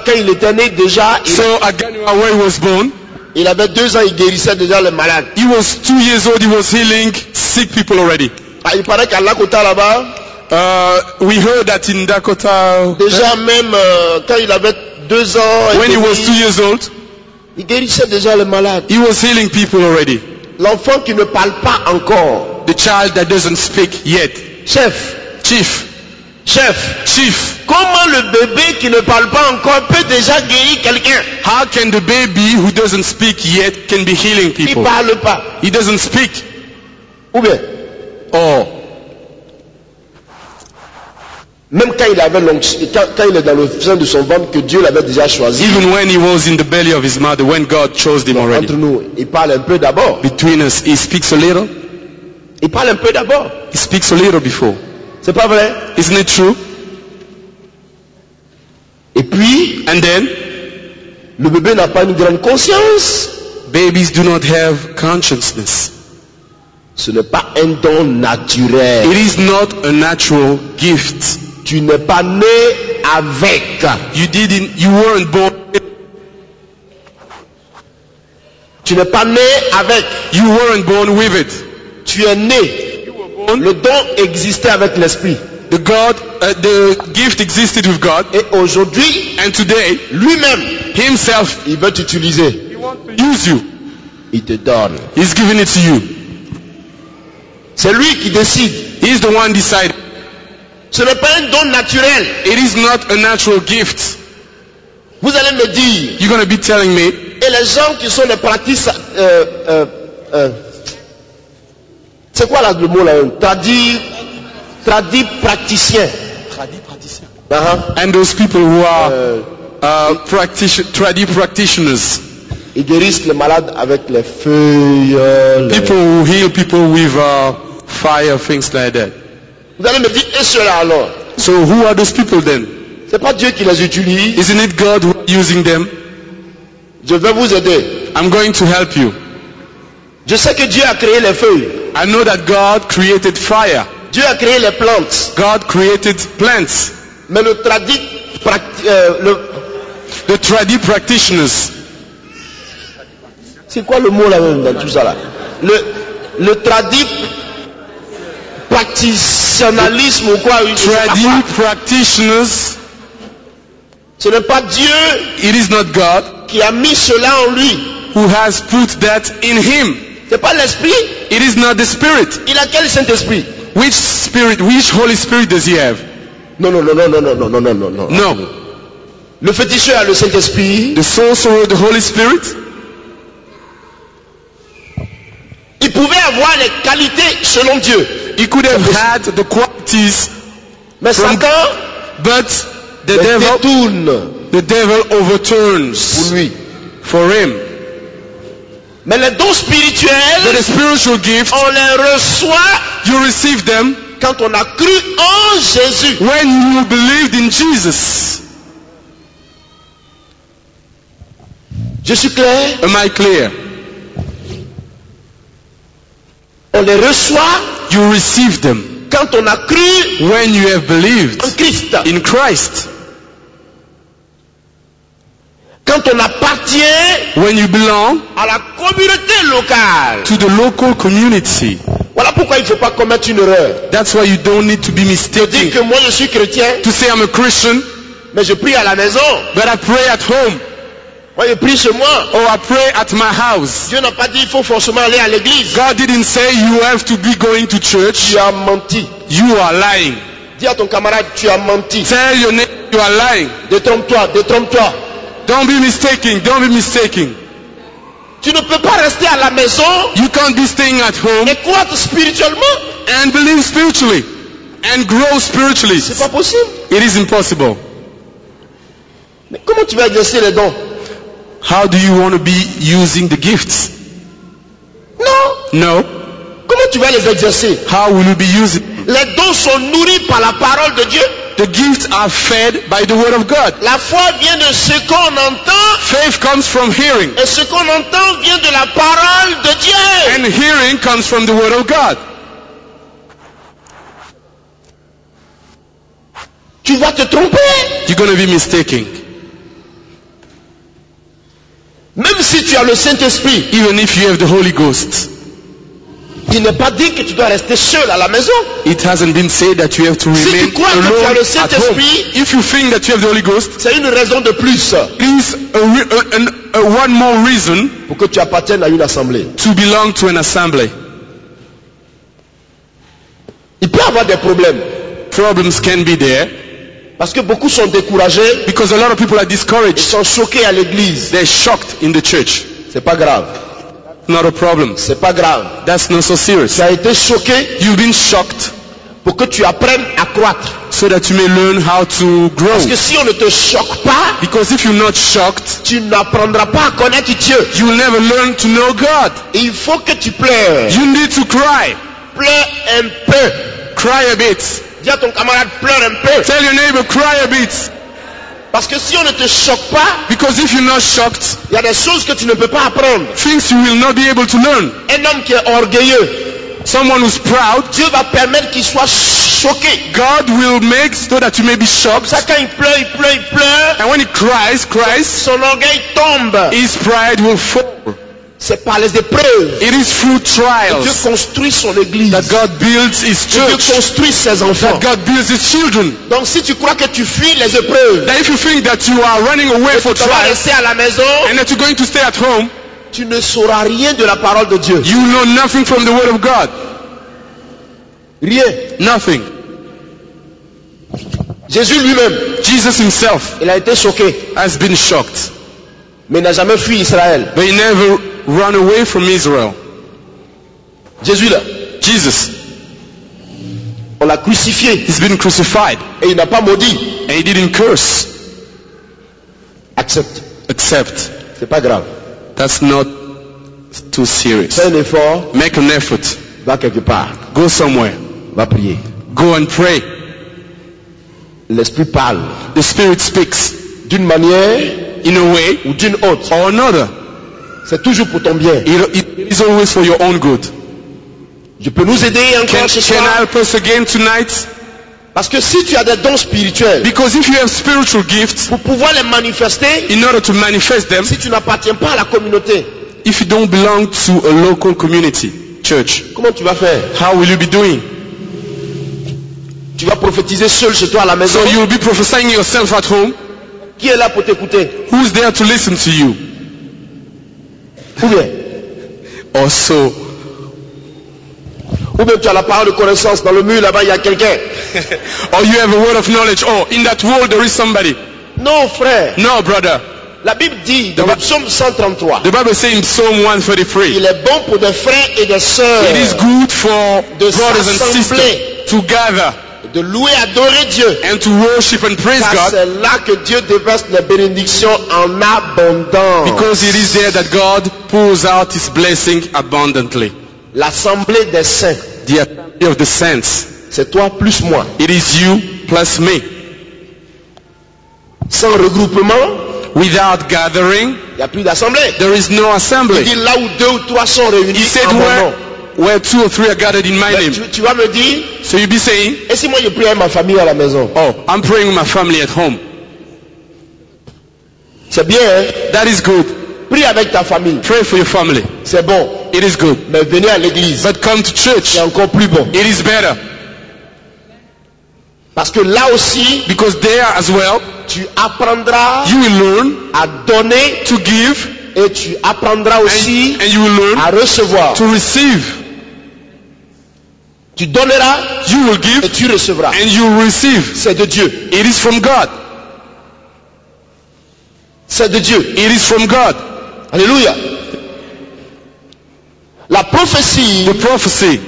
quand il était né déjà, So at Ghana, where he was born, il avait 2 ans, il guérissait déjà les malades. he was 2 years old, he was healing sick people already. Ah, il paraît qu'à Lakota là-bas, We heard that in Dakota, Déjà même quand il avait 2 ans, when he was 2 years old, il guérissait déjà les malades. he was healing people already. L'enfant qui ne parle pas encore. The child that doesn't speak yet. Chef, Chief. comment le bébé qui ne parle pas encore peut déjà guérir quelqu'un? How can the baby who doesn't speak yet can be healing Il people? parle pas. He doesn't speak. Ou bien, Or, même quand il avait quand il est dans le sein de son ventre que Dieu l'avait déjà choisi. even when he was in the belly of his mother, when God chose him Entre already. nous, il parle un peu d'abord. Between us, he speaks a little. Il parle un peu d'abord. He speaks a little before. C'est pas vrai? Isn't it true? Et puis, And then, le bébé n'a pas une grande conscience. babies do not have consciousness. Ce n'est pas un don naturel. It is not a natural gift. Tu n'es pas né avec. You weren't born. Tu n'es pas né avec. You weren't born with it. Tu es né. Le don existait avec l'esprit. The gift existed with God. Et aujourd'hui, And today, lui-même, himself, il veut t'utiliser. he wants to use you. Il te donne. He's giving it to you. C'est lui qui décide. He's the one deciding. Ce n'est pas un don naturel. It is not a natural gift. Vous allez me dire, You're going to be telling me, et les gens qui sont des pratiques, c'est quoi là, le mot là? Tradis praticiens. and those people who are tradie practitioners, Ils guérissent les malades avec les feuilles. people who heal people with fire, things like that. Vous allez me dire, et ceux-là alors? So who are those people then? C'est pas Dieu qui les utilise. Isn't it God who is using them? Je vais vous aider. I'm going to help you. Je sais que Dieu a créé les feuilles. I know that God created fire. Dieu a créé les plantes. God created plants. Mais le The tradie practitioners. c'est quoi le mot là même dans tout ça là? Le tradit practitionalisme ou quoi? Tradie practitioners. Ce n'est pas Dieu It is not God qui a mis cela en lui. who has put that in him. C'est pas l'esprit. It is not the Spirit. Il a quel Saint-Esprit? Which Spirit, which Holy Spirit does he have? Non. No. Le féticheur a le Saint-Esprit. The sorcerer, the Holy Spirit. Il pouvait avoir les qualités selon Dieu. He could have had the qualities, Mais Satan but the les devil détourne pour overturns lui. for him. Mais les dons But spirituels, the spiritual gifts, on les reçoit you receive them quand on a cru en Jésus. when you believed in Jesus. Je suis clair? Am I clear? On les reçoit You receive them quand on a cru when you have believed en Christ. in Christ. Quand on appartient When you belong à la communauté locale. to the local community. Voilà pourquoi il ne faut pas commettre une erreur. That's why you don't need to be Je dis mistaken. que moi je suis chrétien, To say I'm a Christian, mais je prie à la maison. but I pray at home. Moi je prie chez moi. Or I pray at my house. Dieu n'a pas dit il faut forcément aller à l'église. God didn't say you have to be going to church. Tu as menti. You are lying. Dis à ton camarade, tu as menti. Tell your neighbor you are lying. Détrompe-toi, détrompe-toi. Don't be mistaken. Don't be mistaken. Tu ne peux pas rester à la maison You can't be staying at home et croître spirituellement. and believe spiritually and grow spiritually. C'est pas possible. It is impossible. Mais comment tu vas exercer les dons? How do you want to be using the gifts? Non. No. Comment tu vas les exercer? How will you be using? Les dons sont nourris par la parole de Dieu. The gifts are fed by the word of God. La foi vient de ce qu'on entend Faith comes from hearing, et ce qu'on entend vient de la parole de Dieu. and hearing comes from the word of God. Tu vas te tromper. You're going to be mistaken. Même si tu as le Saint-Esprit, Even if you have the Holy Ghost, Il n'est pas dit que tu dois rester seul à la maison. It hasn't been said that you have to Si remain tu crois que tu as alone le at home. Saint-Esprit, If you think that you have the Holy Ghost, c'est une raison de plus it is one more reason pour que tu appartiennes à une assemblée. to belong to an assembly. Il peut y avoir des problèmes Problems can be there parce que beaucoup sont découragés, because a lot of people are ils discouraged. sont choqués à l'église. They're shocked in the church. C'est pas grave. Not a problem. C'est pas grave. That's not so serious. Tu as été choqué You've been shocked pour que tu apprennes à croître. so that you may learn how to grow. Parce que si on ne te choque pas, Because if you're not shocked, tu n'apprendras pas à connaître Dieu. you will never learn to know God. Et il faut que tu pleures. You need to cry. Pleure un peu. Cry a bit. Dis à ton camarade, pleure un peu. Tell your neighbor, cry a bit. Parce que si on ne te choque pas, Because if you're not shocked, il y a des choses que tu ne peux pas apprendre. things you will not be able to learn. Un homme qui est orgueilleux, Someone who's proud, Dieu va permettre qu'il soit choqué. God will make so that you may be shocked. Ça, quand il pleure, il pleure, il pleure, And when he cries, son orgueil tombe. his pride will fall. C'est par les épreuves It is through que Dieu trials construit son église. that God builds his Que Dieu church, construit ses enfants. that God builds his children. Donc si tu crois que tu fuis les épreuves, That if you think that you are running away que for tu vas trials rester à la maison, and that you're going to stay at home, tu ne sauras rien de la parole de Dieu. you know nothing from the word of God. Rien. Nothing. Jésus lui-même, Jesus himself il a été choqué, has been shocked, mais il n'a jamais fui Israël. but he never ran away from Israel. Jésus là, Jesus, on l'a crucifié he's been crucified et il n'a pas maudit. and he didn't curse. Accepte. Accept. C'est pas grave. That's not too serious. Fais un effort, Make an effort. va quelque part, Go somewhere. va prier. Go and pray. L'esprit parle The Spirit speaks d'une manière in a way ou d'une autre. or another. C'est toujours pour ton bien. It is always for your own good. Je peux nous aider encore Can ce I soir? help us again tonight? Parce que si tu as des dons spirituels, Because if you have spiritual gifts, pour pouvoir les manifester, in order to manifest them, si tu n'appartiens pas à la communauté, if you don't belong to a local community, church, comment tu vas faire? how will you be doing? Tu vas prophétiser seul chez toi à la maison. So you will be prophesying yourself at home. Qui est là pour t'écouter? Who's there to listen to you? Ou bien tu as la parole de connaissance dans le mur là-bas, il y a quelqu'un. Or you have a word of knowledge. Oh, in that wall there is somebody. Non, frère. No, brother. La Bible dit dans le psaume 133, The Bible says in Psalm 133, il est bon pour des frères et des sœurs it is good for de brothers and sisters s'assembler, to gather de louer, adorer Dieu. and to worship and praise Car God, c'est là que Dieu déverse les bénédictions en abondance. because it is there that God pours out his blessing abundantly. L'assemblée des saints, The assembly of the saints, c'est toi plus moi. it is you plus me. Sans regroupement, Without gathering, il n'y a plus d'assemblée. there is no Il assembly. dit là où 2 ou 3 sont réunis He said en mon nom. where 2 or 3 are gathered in my Mais name. tu vas me dire, So you be saying, et si moi je prie avec ma famille à la maison? oh, I'm praying with my family at home. C'est bien, hein? That is good. Prie avec ta famille, Pray for your family. c'est bon. It is good. Mais venez à l'église, But come to church. c'est encore plus bon. It is better. Parce que là aussi, Because there as well, tu apprendras you will learn à donner to give et tu apprendras aussi and you will learn à recevoir. to receive. Tu donneras You will et give tu recevras. and you will receive. C'est de Dieu. It is from God. C'est de Dieu. It is from God. Alléluia. La prophétie, The prophecy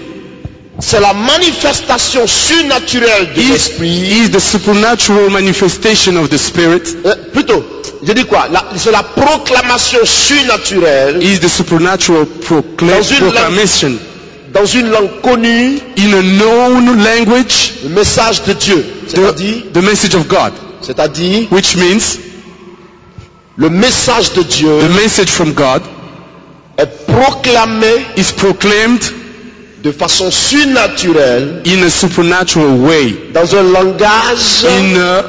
c'est la manifestation surnaturelle de l'esprit. is the supernatural manifestation of the Spirit. Plutôt, je dis quoi? C'est la proclamation surnaturelle Is the supernatural proclamation dans une langue connue, in a known language, le message de Dieu. C'est-à-dire, the message of God, which means le message de Dieu the message from God est proclamé is proclaimed de façon surnaturelle in a supernatural way, dans un langage in a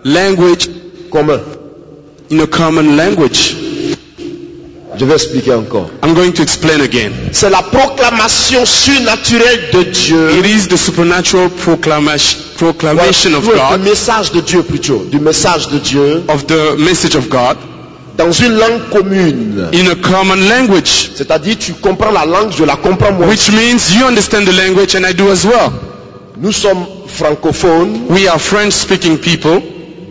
language, commun. in a common language. Je vais expliquer encore. I'm going to explain again. C'est la proclamation surnaturelle de Dieu. It is the supernatural proclamation of Du God, message de Dieu plutôt. Du message de Dieu. of the message of God, Dans une langue commune. in a common language. C'est-à-dire tu comprends la langue, je la comprends moi. Which means you understand the language and I do as well. Nous sommes francophones. We are French-speaking people.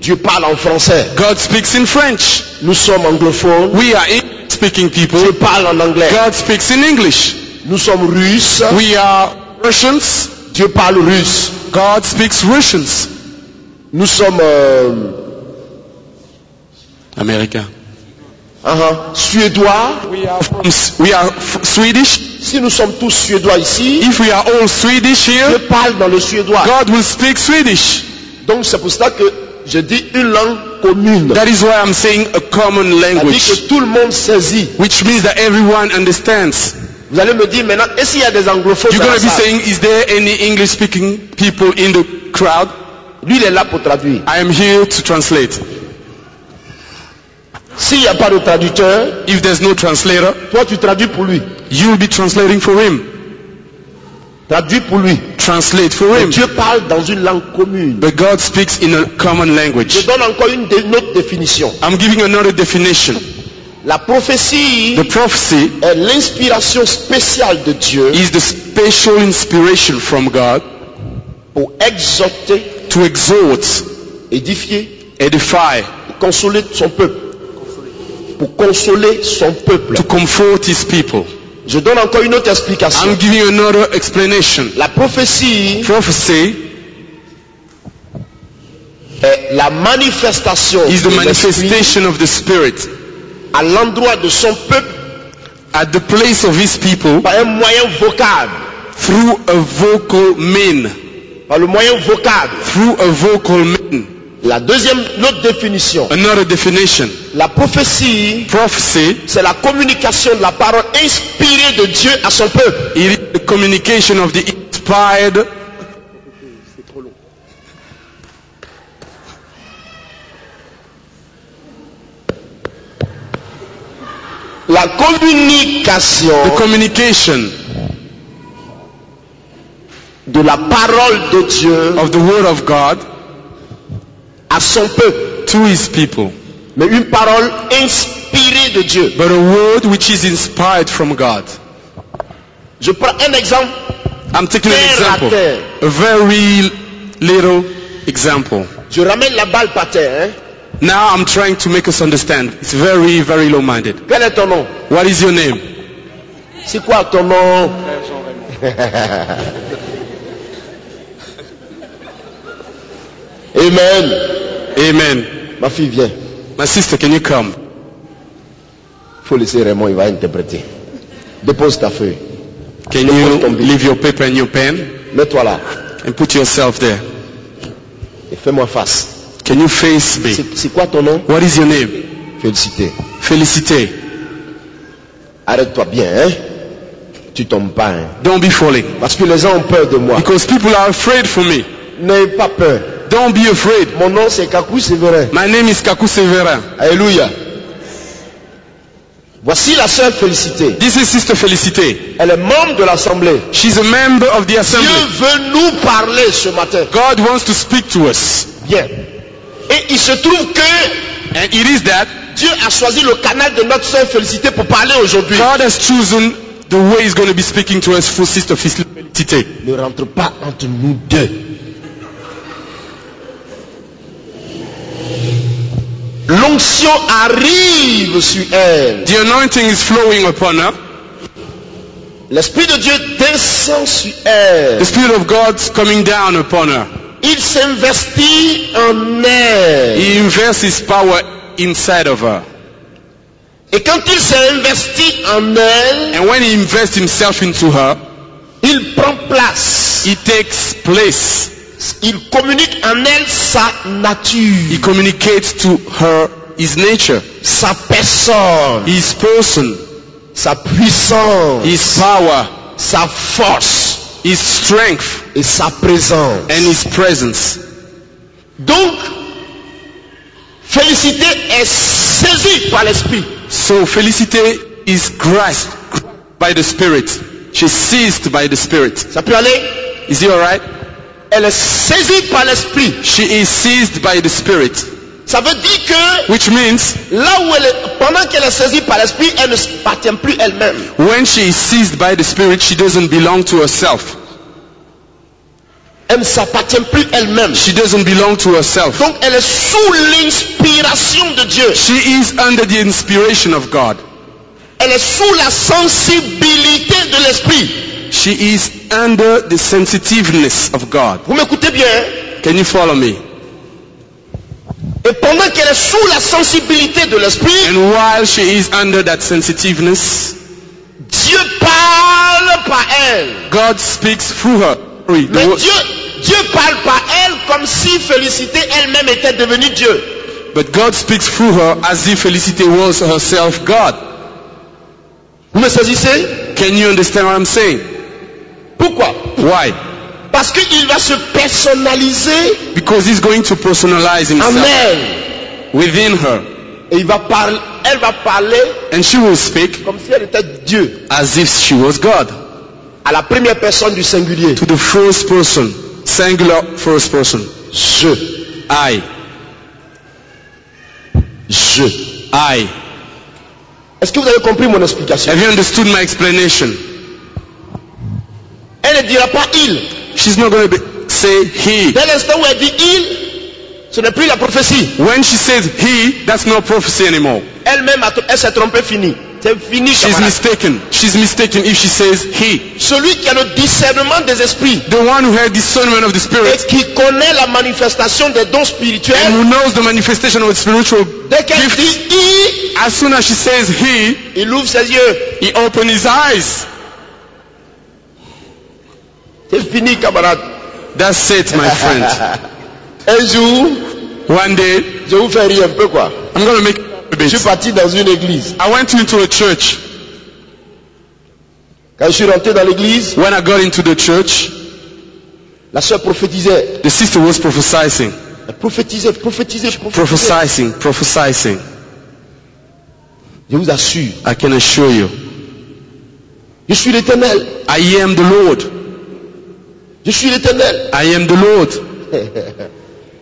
Dieu parle en français. God speaks in French. Nous sommes anglophones. We are English-speaking people. Dieu parle en anglais. God speaks in English. Nous sommes russes. We are Russians. Dieu parle russe. God speaks Russians. Nous sommes America. suédois. We are Swedish. Si nous sommes tous suédois ici, If we are all Swedish Dieu here, parle dans le suédois. God will speak Swedish. Donc c'est pour ça que je dis une langue commune. That is why I'm saying a common C'est-à-dire language, que tout le monde saisit. which means that everyone understands. Vous allez me dire maintenant, est-ce qu'il y a des anglophones You're dans going la to be salle? saying, is there any English-speaking people in the crowd? Lui, il est là pour traduire. I am here to translate. S'il n'y a pas de traducteur, If there's no translator, toi tu traduis pour lui. you will be translating for him. Traduis pour lui. Translate for Mais him. Dieu parle dans une langue commune. But God speaks in a common Je language. donne encore une autre définition. I'm giving another definition. La prophétie The prophecy est l'inspiration spéciale de Dieu is the special inspiration from God pour exhorter, to exhort, édifier, edify, et consoler son peuple. Pour consoler son peuple. to comfort his people. Je donne encore une autre explication. I'm giving another explanation. La prophétie Prophecy est la manifestation is the de l'Esprit manifestation of the Spirit à l'endroit de son peuple at the place of his people par un moyen vocal. through a vocal man. Par le moyen vocal. Through a vocal man. L'autre définition. Another definition. La prophétie, Prophecy c'est la communication de la parole inspirée de Dieu à son peuple. is the communication of the inspired La communication the communication de la parole de Dieu of the word of God à son peuple. to his people. Mais une parole inspirée de Dieu. But a word which is inspired from God. Je prends un exemple. I'm taking an Terre à example. terre. A very little example. Je ramène la balle par terre. Hein? Now I'm trying to make us understand. It's very, very low-minded. Quel est ton nom? What is your name? C'est quoi ton nom? Amen. Amen. Ma fille, viens. My sister, can you come? Faut laisser Raymond, il va interpréter. Dépose ta feuille. Can Dépose you ton billet. leave your paper and your pen Mets-toi là. and put yourself there? Et fais-moi face. Can you face me? C'est quoi ton nom? What is your name? Félicité. Félicité. Arrête-toi bien, hein? Tu tombes pas, hein? Don't be falling. Parce que les gens ont peur de moi. Because people are afraid for me. N'aie pas peur. Don't be afraid. Mon nom c'est Kakou Séverin. My name is Kaku Severin. Alléluia. Voici la sœur Félicité. This is Sister Félicité. Elle est membre de l'assemblée. She's a member of the Dieu assembly. veut nous parler ce matin. God wants to speak to us. Bien. Et il se trouve que And it is that Dieu a choisi le canal de notre sœur Félicité pour parler aujourd'hui. God has chosen the way He's going to be speaking to us for Sister Félicité. Ne rentre pas entre nous deux. L'onction arrive sur elle. The anointing is flowing upon her. L'Esprit de Dieu descend sur elle. The Spirit of God's coming down upon her. Il s'investit en elle. He invests His power inside of her. Et quand il s'est investi en elle, And when He invests Himself into her, il prend place. He takes place. Il communique en elle sa He nature, communicates to her His nature, sa personne, His person, sa puissance, His power, sa force His strength, et sa présence. and His presence. Donc, Félicité est saisie par l'Esprit. So Félicité is grasped by the Spirit. She's seized by the Spirit. Ça peut aller? Is he alright? Elle est saisie par l'esprit. She is seized by the Spirit. Ça veut dire que Which means là où elle est, pendant qu'elle est saisie par l'esprit, elle ne appartient plus elle-même. when she is seized by the Spirit, she doesn't belong to herself. Elle ne s'appartient plus elle-même. She doesn't belong to herself. Donc elle est sous l'inspiration de Dieu. She is under the inspiration of God. Elle est sous la sensibilité de l'esprit. She is under the sensitiveness of God. Vous m'écoutez bien? Can you follow me? Et pendant qu'elle est sous la sensibilité de l'esprit, And while she is under that sensitiveness, Dieu parle par elle. God speaks through her. Sorry, the Mais wo- Dieu parle par elle comme si Félicité elle-même était devenue Dieu. But God speaks through her as if Felicity was herself God. Vous me saisissez? Can you understand what I'm saying? Pourquoi? Why? Parce qu'il va se personnaliser Because he's going to personalize en himself elle. within her. Et elle va parler And she will speak comme si elle était Dieu. as if she was God. À la première personne du singulier. To the first person, singular first person. Je. I. I. Est-ce que vous avez compris mon explication? Have you understood my explanation? Elle ne dira pas il. She's not going to say he. Dès l'instant où elle dit il, ce n'est plus la prophétie. When she says he, that's not prophecy anymore. Elle-même, elle s'est trompée, fini. C'est fini, She's camarade. mistaken. She's mistaken if she says he. Celui qui a le discernement des esprits The one who has discernment of the et Spirit qui connaît la manifestation des dons and spirituels, who knows the manifestation of the spiritual dès qu'elle gifts, dit il, as soon as she says he, il ouvre ses yeux. he opens his eyes. C'est fini, camarade. That's it, my friend. Un jour, One day, je vous fais rire un peu, quoi. I'm going to make a Je suis bit. parti dans une église. I went into a church. Quand je suis rentré dans l'église, When I got into the church, la sœur prophétisait. the sister was prophesying. Elle prophétisait. Prophesying. Je vous assure, I can assure you. je suis l'Éternel. I am the Lord. Je suis l'Éternel. I am the Lord.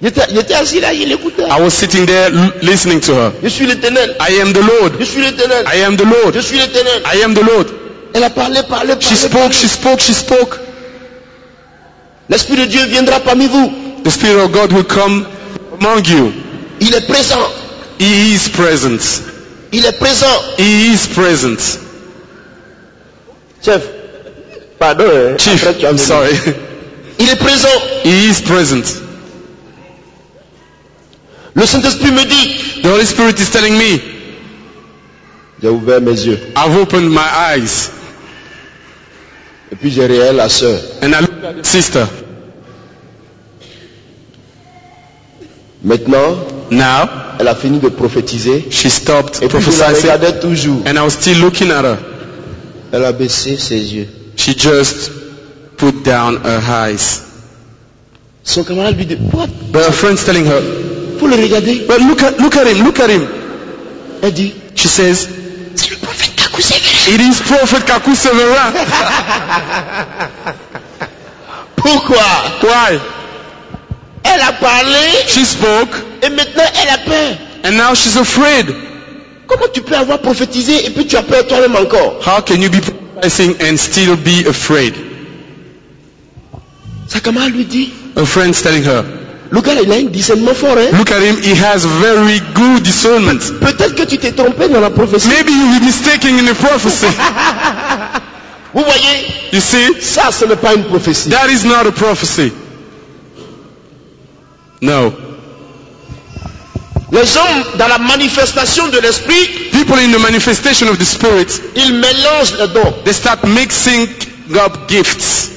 J'étais assis là, il écoutait. I was sitting there listening to her. Je suis l'Éternel. I am the Lord. Je suis l'Éternel. I am the Lord. Je suis l'Éternel. I am the Lord. Elle a parlé. She spoke. L'Esprit de Dieu viendra parmi vous. The Spirit of God will come among you. Il est présent. He is present. Il est présent. He is present. Chef, pardon. Hein. Chief, Après, tu as I'm venu. sorry. Il est présent. He is present. Le Saint-Esprit me dit, The Holy Spirit is telling me, j'ai ouvert mes yeux. I've opened my eyes. Et puis j'ai réel la sœur. And I looked at the sister. Maintenant, Now, elle a fini de prophétiser. she stopped Et puis je la prophesying. regardais toujours. And I was still looking at her. Elle a baissé ses yeux. She just put down her eyes. Son camarade lui dit, what? But her friend's telling her, Faut le regarder. but look at him. Elle dit, She says, c'est le prophète Kakou Sévérin. it is Prophet Kakou Severin. Pourquoi? Why? Elle a parlé She spoke, et maintenant elle a peur. and now she's afraid. Comment tu peux avoir prophétisé et puis tu as peur toi-même encore? How can you be prophesying and still be afraid? Sa camarade lui dit, Her friend's telling her, le gars il a un discernement fort, hein? look at him, he has very good discernment. Peut-être que tu t'es trompé dans la prophétie. Maybe you will be mistaken in the prophecy. Vous voyez, You see, ça ce n'est pas une prophétie. that is not a prophecy. No. Les hommes dans la manifestation de l'esprit, People in the manifestation of the Spirit, ils mélangent les dons. they start mixing up gifts.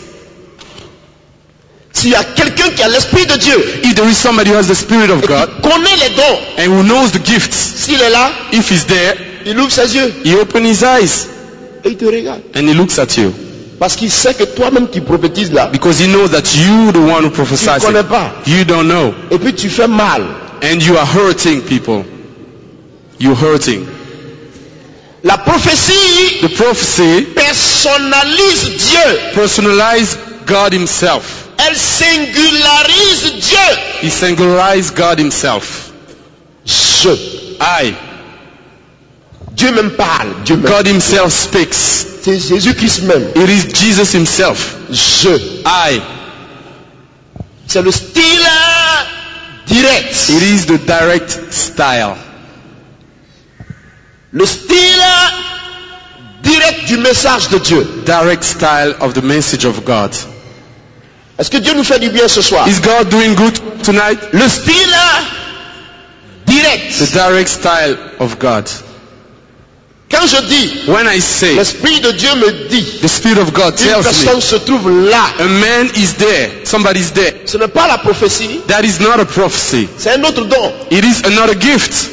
S'il y a quelqu'un qui a l'esprit de Dieu If there is somebody who has the Spirit of et God qui connaît les dons, and who knows the gifts, s'il est là, if he's there, il ouvre ses yeux he opens his eyes et il te regarde. and he looks at you. Parce qu'il sait que toi-même qui prophétises là, Because he knows that you the one who tu ne prophesies connais it. pas. You don't know. Et puis tu fais mal. And you are hurting people. You're hurting. La prophétie The prophecy personnalise Dieu. personalized God himself. Elle singularise Dieu. He singularized God himself. I. Dieu même parle. Dieu même. God himself speaks. C'est Jésus-Christ même. It is Jesus himself. I. C'est le style direct. It is the direct style. Le style direct du message de Dieu. Direct style of the message of God. Est-ce que Dieu nous fait du bien ce soir? Is God doing good tonight? Le style direct. The direct style of God. Quand je dis, When I say, l'Esprit de Dieu me dit, the Spirit of God une tells personne me, se trouve là. a man is there, somebody's there. Ce n'est pas la prophétie, That is not a prophecy. c'est un autre don. It is another gift.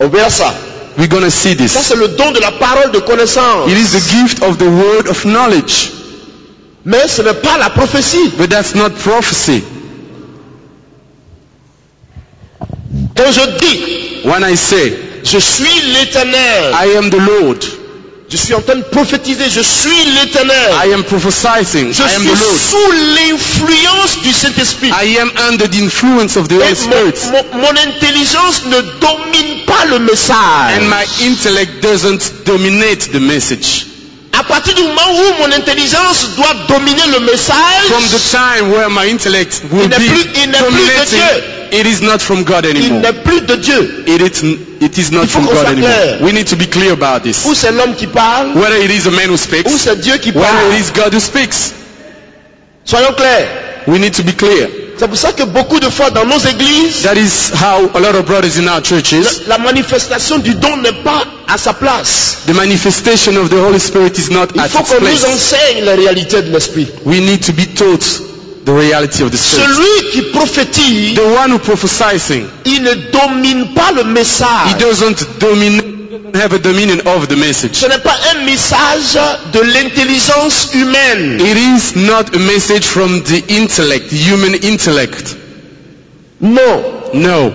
On verra ça. We're going to see Ça this. c'est le don de la parole de connaissance. It is the gift of the word of knowledge. Mais ce n'est pas la prophétie. But that's not prophecy. Quand je dis, When I say, je suis l'Éternel, I am the Lord, je suis en train de prophétiser, je suis l'Éternel. I am prophesying, Je I am suis the Lord. sous l'influence du Saint-Esprit. I am under the influence of the Holy Et Spirit. mon intelligence ne domine pas le message. And my intellect doesn't dominate the message. À partir du moment où mon intelligence doit dominer le message, From the time where my intellect will Il n'est be plus de dominating, Dieu. it is not from God il anymore. n'est plus de Dieu. It is not Il faut from qu'on God soit anymore. clair. We need to be clear about this. Ou c'est l'homme qui parle, Whether it is a man who ou speaks, c'est Dieu qui whether parle. it is God who speaks, Soyons clairs. we need to be clear. C'est pour ça que beaucoup de fois dans nos églises, That is how a lot of brothers in our churches, la manifestation du don n'est pas à sa place. the manifestation of the Holy Spirit is not Il at faut its qu'on nous place. enseigne la réalité de l'esprit. We need to be taught the reality of the Spirit. Celui qui prophétise, The one who prophesizing, il ne domine pas le he message. doesn't have a dominion over the message. Ce n'est pas un message de l'intelligence humaine. It is not a message from the intellect, human intellect. Non, No,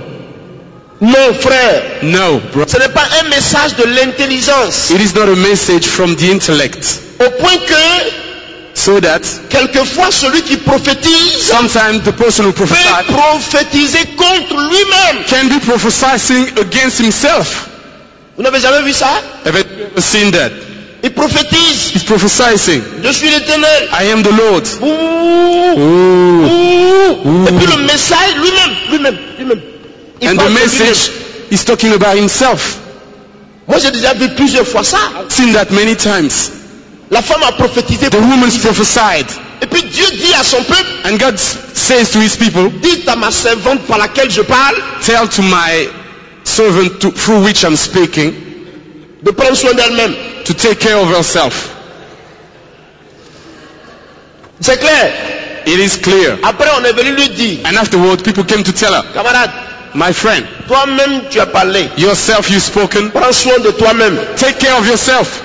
non frère. no, bro. Ce n'est pas un message de l'intelligence. It is not a message from the intellect. Au point que, So that quelquefois, celui qui prophétise sometimes the person who peut prophesies prophétiser contre lui-même. can be prophesying against himself. Vous n'avez jamais vu ça? Have you ever seen that? Il prophétise. He's prophesying, Je suis l'Éternel. I am the Lord. Ouh, Ooh. ouh. Et puis le message lui-même. Il And parle the de message lui-même. is talking about himself. Moi j'ai déjà vu plusieurs fois ça. Seen that many times. La femme a prophétisé. The woman prophesied, Et puis Dieu dit à son peuple, and God says to his people, dites à ma servante par laquelle je parle, tell to my servant through which I'm speaking de prendre soin d'elle-même. to take care of herself. C'est clair. It is clear. Après on est venu lui dire, And afterward, people came to tell her, camarade, my friend, toi-même tu as parlé. yourself you've spoken, Prends soin de toi-même. take care of yourself.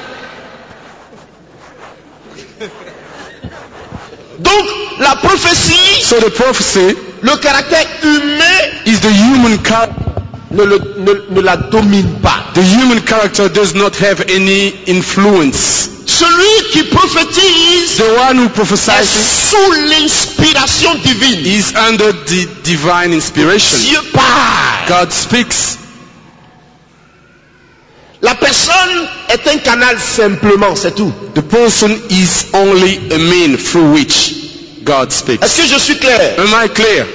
Donc la prophétie, So the prophecy le caractère humain is the human character. ne la domine pas. The human character does not have any influence. Celui qui prophétise The one who est prophesies sous l'inspiration divine. is under the divine inspiration. Dieu parle. God speaks. La personne est un canal simplement, c'est tout. The person is only a mean through which God Est-ce speaks. que je suis clair? Am I clear?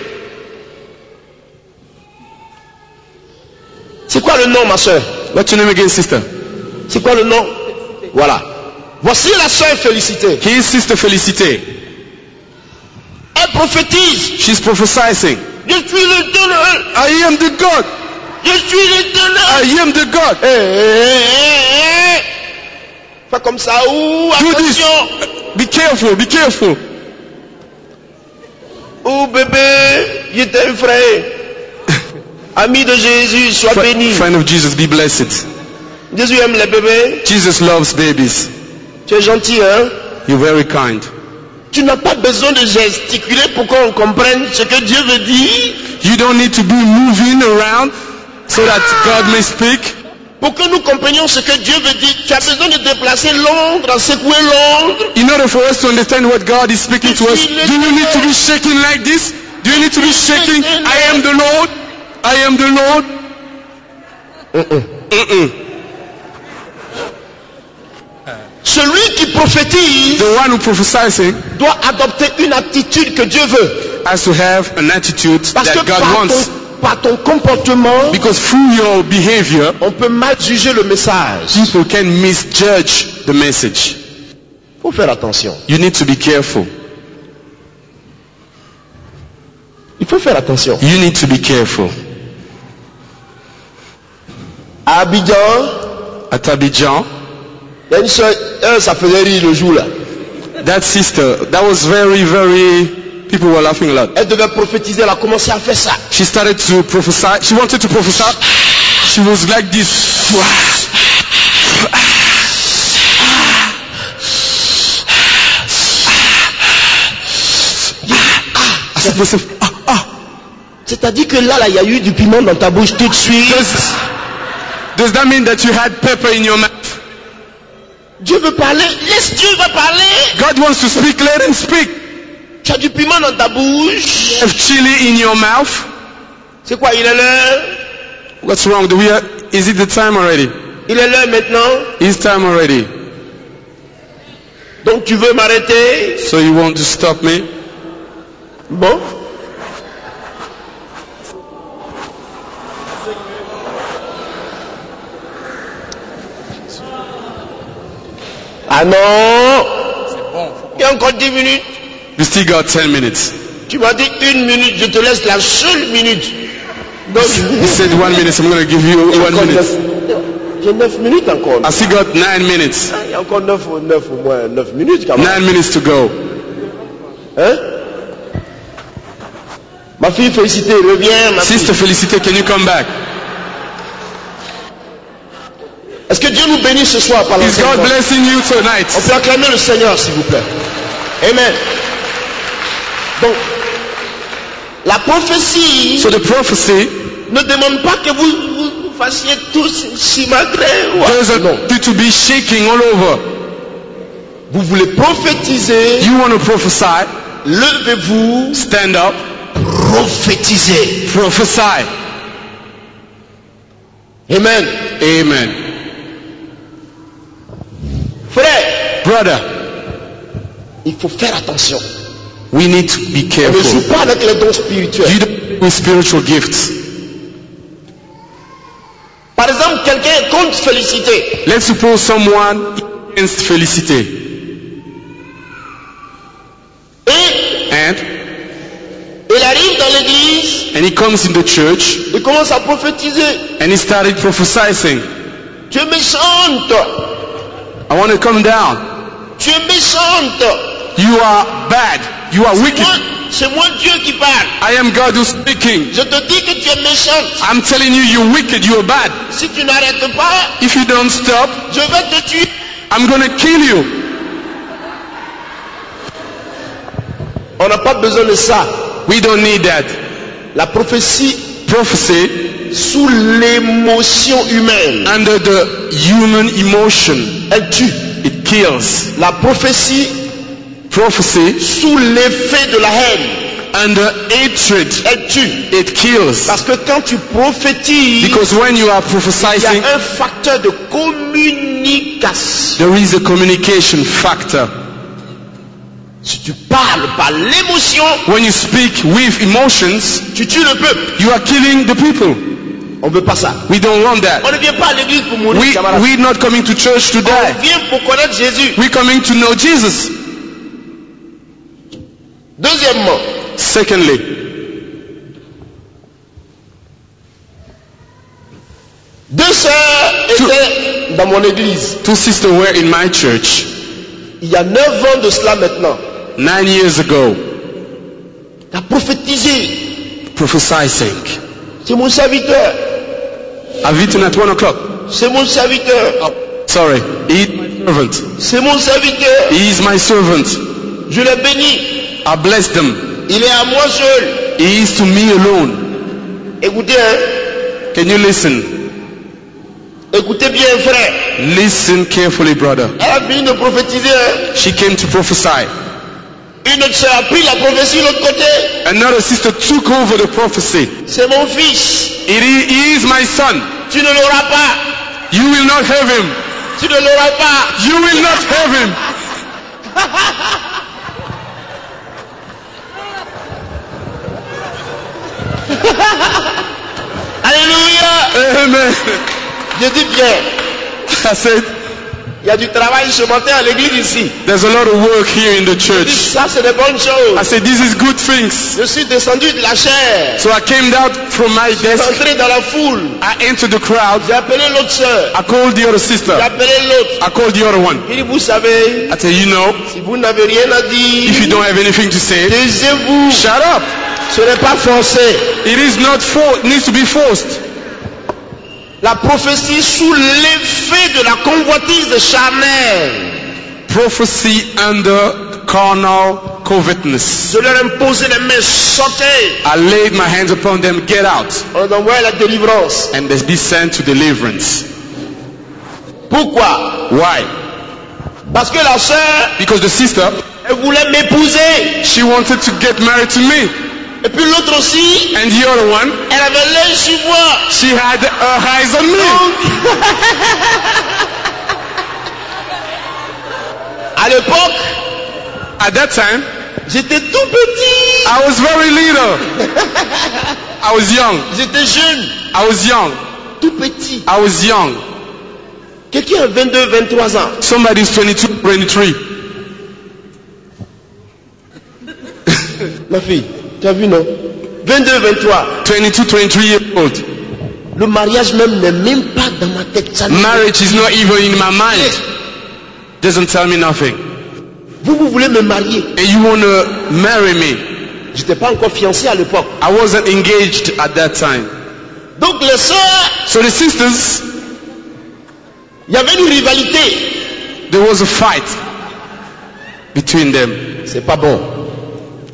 C'est quoi le nom, ma soeur? What's your name again, sister? C'est quoi le nom? Voilà. Voici la soeur Félicité. He is Sister Felicité. Elle prophétise. She's prophesying. Je suis l'Éternel. I am the God. Je suis l'Éternel. I am the God. Fais comme ça. Ouh, Do this. attention. Be careful. Be careful. Ouh, bébé, je t'ai effrayé. Ami de Jésus, sois béni. Friend of Jesus, be blessed. Jésus aime les bébés. Jesus loves babies. Tu es gentil, hein? You're very kind. Tu n'as pas besoin de gesticuler pour qu'on comprenne ce que Dieu veut dire. You don't need to be moving around so that God may speak. Pour que nous comprenions ce que Dieu veut dire, tu as besoin de déplacer Londres, secouer Londres. In order for us to understand what God is speaking to us, do you need to be shaking like this? Do you need to be shaking? I am the Lord. I am the Lord. Celui qui prophétise, The one who prophesies doit adopter une attitude que Dieu veut. has to have an attitude Parce que that God wants. par ton comportement, Because through your behavior, on peut mal juger le message. people can misjudge the message. Faut faire attention. You need to be careful. Il faut faire attention. You need to be careful. À Abidjan, At Abidjan, il y a une soeur, ça faisait rire le jour là. that sister, that was very, people were laughing a lot. Elle devait prophétiser, elle a commencé à faire ça. She started to prophesy. She wanted to prophesy. She was like this. C'est-à-dire que là, il y a eu du piment dans ta bouche tout de suite. Does that mean that you had pepper in your mouth? Dieu veut parler, laisse Dieu va parler. God wants to speak, let him speak. Tu as du piment dans ta bouche. You have chili in your mouth. C'est quoi, il est l'heure? What's wrong? Is it the time already? Il est l'heure maintenant. It's time already. Donc tu veux m'arrêter? So you want to stop me? Bon. Ah non. Il y a encore 10 minutes. You still got 10 minutes. Tu m'as dit 1 minute, je te laisse la seule minute. Donc, He said 1 minute, I'm going to give you 1 minute. j'ai 9 minutes encore. I still got 9 minutes. Il y a encore 9 au moins 9 minutes quand même. 9 minutes to go. Hein? Ma fille Félicité, reviens ma fille. Sister Felicité, can you come back? Est-ce que Dieu nous bénit ce soir par Is God l'enseignement? blessing you tonight? On peut acclamer le Seigneur s'il vous plaît. Amen. Donc, la prophétie So the prophecy ne demande pas que vous fassiez tous chimagré. doesn't need to be shaking all over. Vous voulez prophétiser, You want to prophesy, levez-vous, stand up, prophétisez. prophesy. Amen. Amen. Frère, Brother, il faut faire attention. we need to be On ne careful. joue pas avec les dons spirituels. You don't with spiritual gifts. Par exemple, quelqu'un est contre Félicité. Let's suppose someone against Felicité. Et And il arrive dans l'église, he comes in the church il commence à prophétiser. and he started prophesying. Tu es méchante. I want to come down. Tu es méchante. You are bad. You are wicked. C'est moi Dieu qui parle. I am God who's speaking. Je te dis que tu es méchante. I'm telling you, you're wicked. You're bad. Si tu n'arrêtes pas, If you don't stop, je vais te tuer. I'm going to kill you. On n'a pas besoin de ça. We don't need that. La prophétie Prophecy sous l'émotion humaine, under the human emotion, elle tue. it kills. La prophétie Prophecy sous l'effet de la haine, under hatred, elle tue. it kills. Parce que quand tu prophétises, Because when you are il y prophesying, a un facteur de communication. there is a communication factor. Si tu parles par l'émotion, When you speak with emotions, tu tues le peuple. you are killing the people. On ne veut pas ça. We don't want that. On ne vient pas à l'église pour mourir, camarade. We're not coming to church to On die. vient pour connaître Jésus. We're coming to know Jesus. Deuxièmement, Secondly, deux sœurs étaient dans mon église. 2 sisters were in my church Il y a 9 ans de cela maintenant. 9 years ago, Tu as prophétisé. prophesying. C'est mon serviteur. I've eaten at 1 o'clock. C'est mon serviteur. Sorry, he is my servant. C'est mon serviteur. He is my servant. Je l'ai béni. I blessed them. Il est à moi seul. He is to me alone. Écoutez, hein, Can you listen? Écoutez bien, frère. Listen carefully, brother. Elle a fini de prophétiser. She came to prophesy. Une autre sœur a pris la prophétie de l'autre côté. Another sister took over the prophecy. C'est mon fils. He is my son. Tu ne l'auras pas. You will not have him. Tu ne l'auras pas. You will not have him. Alléluia. Amen. Je dis bien, I said, il y a du travail ce matin à l'église ici. there's a lot of work here in the Je dis, church. ça c'est des bonnes choses. I said, this is good things. Je suis descendu de la chair. So I came down from my Je suis desk. entré dans la foule. I entered the crowd. J'ai appelé l'autre sœur. I called the other sister. J'ai appelé l'autre. I called the other one. Il dit, vous savez, I said, you know, si vous n'avez rien à dire, if you don't have anything to say, taisez-vous. shut up. Ce n'est pas forcé. It is not it needs to be forced. La prophétie sous l'effet de la convoitise charnelle. Prophecy under carnal covetousness. Je leur imposais les mains, sortez. I laid my hands upon them, get out. On envoie la délivrance. And they be sent to deliverance. Pourquoi? Why? Parce que la sœur, Because the sister, elle voulait m'épouser. she wanted to get married to me. Et puis l'autre aussi, And the other one, elle avait l'œil sur moi. she had her eyes on me. À l'époque, At that time, j'étais tout petit. I was very little. I was young. J'étais jeune, I was young. tout petit. I was young. Quelqu'un a 22, 23 ans. Somebody's 22, 23. Ma fille, tu as vu non? 22, 23. 22, 23 years old. Le mariage même n'est même pas dans ma tête. Ça Marriage is not even in my mind. Doesn't tell me nothing. vous voulez me marier. And you want to marry me. Je n'étais pas encore fiancé à l'époque. I wasn't engaged at that time. Donc les sœurs, So the sisters, il y avait une rivalité. there was a fight between them. C'est pas bon.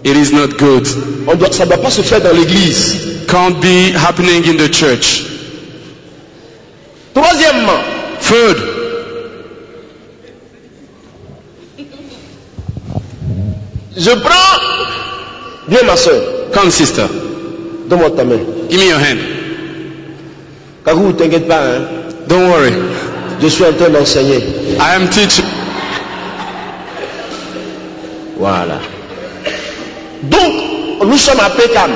It is not good. Ça ne doit pas se faire dans l'église. Can't be happening in the church. Troisièmement, Third, je prends, viens ma soeur, come sister, donne-moi ta main. give me your hand. Kagou, t'inquiète pas, hein. Don't worry. Je suis en train d'enseigner. I am teaching. Voilà. Donc, nous sommes à Pécam.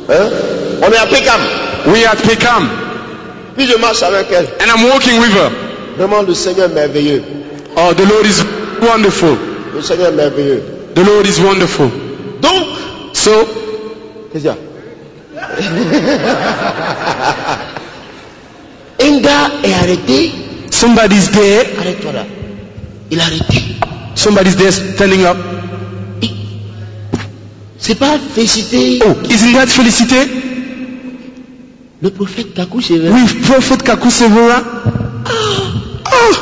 Hein? On est à Pécam. We at Peckham. Puis je marche avec elle. And I'm walking with her. Vraiment, le Seigneur est merveilleux. Oh, the Lord is wonderful. Le Seigneur est merveilleux. The Lord is wonderful. Donc, So, qu'est-ce qu'il y a? Un gars est arrêté. somebody's there. Arrête-toi là. Il est arrêté. Somebody's there standing up. C'est pas félicité. Oh, isn't that Felicité? Le prophète Kakou Severa. With Prophet Kaku Severa? Oh,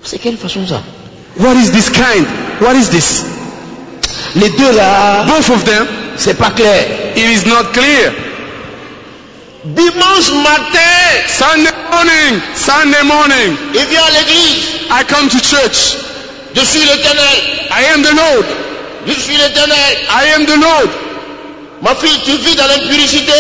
C'est quelle façon ça? what is this kind? What is this? Les deux là, Both of them, c'est pas clair. it is not clear. Dimanche matin, Sunday morning, il vient à l'église. I come to church. Je suis l'Éternel. I am the Lord. Je suis l'Éternel. I am the Lord. Ma fille, tu vis dans l'impurité.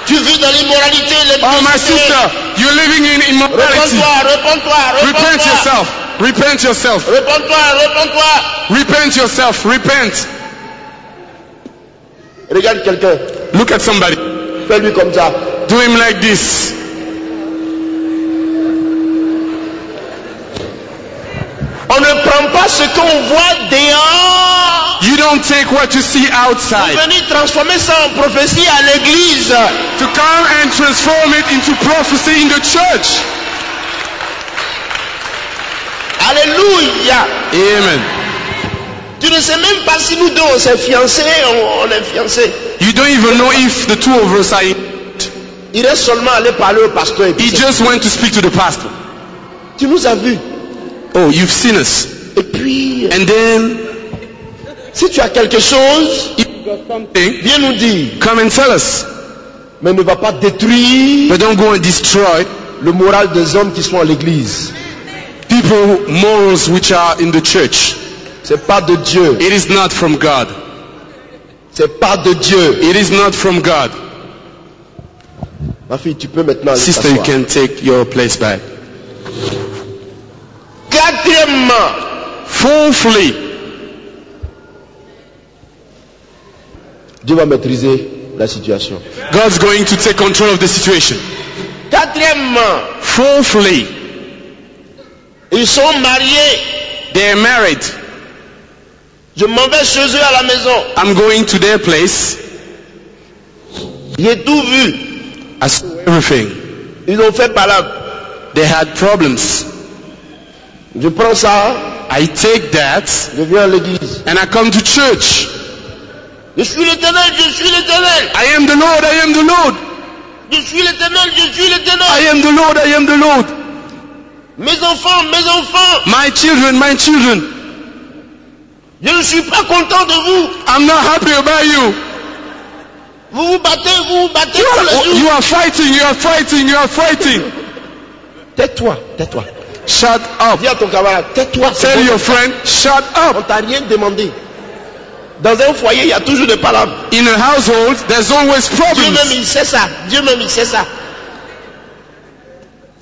Tu vis dans l'immoralité. Oh, my sister, you're living in immorality. Réponds-toi. Repent yourself. Repent yourself. Réponds-toi. Repent yourself. Repent. Regarde quelqu'un. Look at somebody. Fais-lui comme ça. Do him like this. On ne prend pas ce qu'on voit dehors. You don't take what you see outside. Venir transformer ça en prophétie à l'église. To come and transform it into prophecy in the church. Alléluia. Amen. Tu ne sais même pas si nous deux on s'est fiancés, on est fiancés. You don't even know if the two of us are in. Il est seulement allé parler au pasteur. He just went to speak to the pastor. Tu nous as vus. Oh, you've seen us. Et puis, And then, si tu as quelque chose, if Viens nous dire. Come and tell us. Mais ne va pas détruire But don't go and destroy le moral des hommes qui sont à l'église. people morals which are in the church. C'est pas de Dieu. It is not from God. C'est pas de Dieu. It is not from God. Ma fille, tu peux maintenant aller Sister, you t'asseoir. can take your place back. Quatrièmement, Fourthly, Dieu va maîtriser la situation. God's going to take control of the situation. Quatrièmement, Fourthly, ils sont mariés. they are married. Je m'en vais chez eux à la maison. I'm going to their place. J'ai tout vu. I saw everything. Ils ont fait palabre. They had problems. Je prends ça, I take that je viens à l'église. and I come to church. Je suis l'Éternel, je suis l'Éternel. I am the Lord, I am the Lord. Je suis l'Éternel, je suis l'Éternel. I am the Lord, I am the Lord. Mes enfants, mes enfants. My children, my children. Je ne suis pas content de vous. I'm not happy about you. Vous vous battez tous les jours. You are fighting, you are fighting, you are fighting. Tais-toi, tais-toi. Shut up. Dis à ton camarade, tais-toi. c'est Tell bon. your friend, shut On up. t'a rien demandé. Dans un foyer, il y a toujours des palabres. In a household, there's always Dieu problems. même, il sait ça. Dieu même, il sait ça.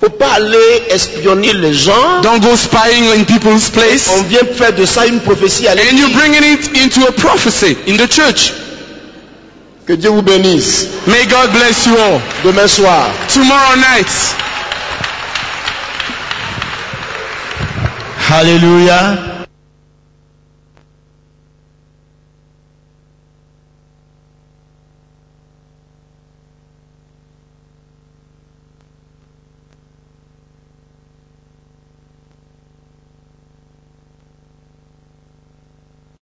Faut pas aller espionner les gens. Don't go spying in people's place. On vient faire de ça une prophétie à And l'église. you're bringing it into a prophecy in the church. Que Dieu vous bénisse. May God bless you all. Demain soir. Tomorrow night. Alléluia.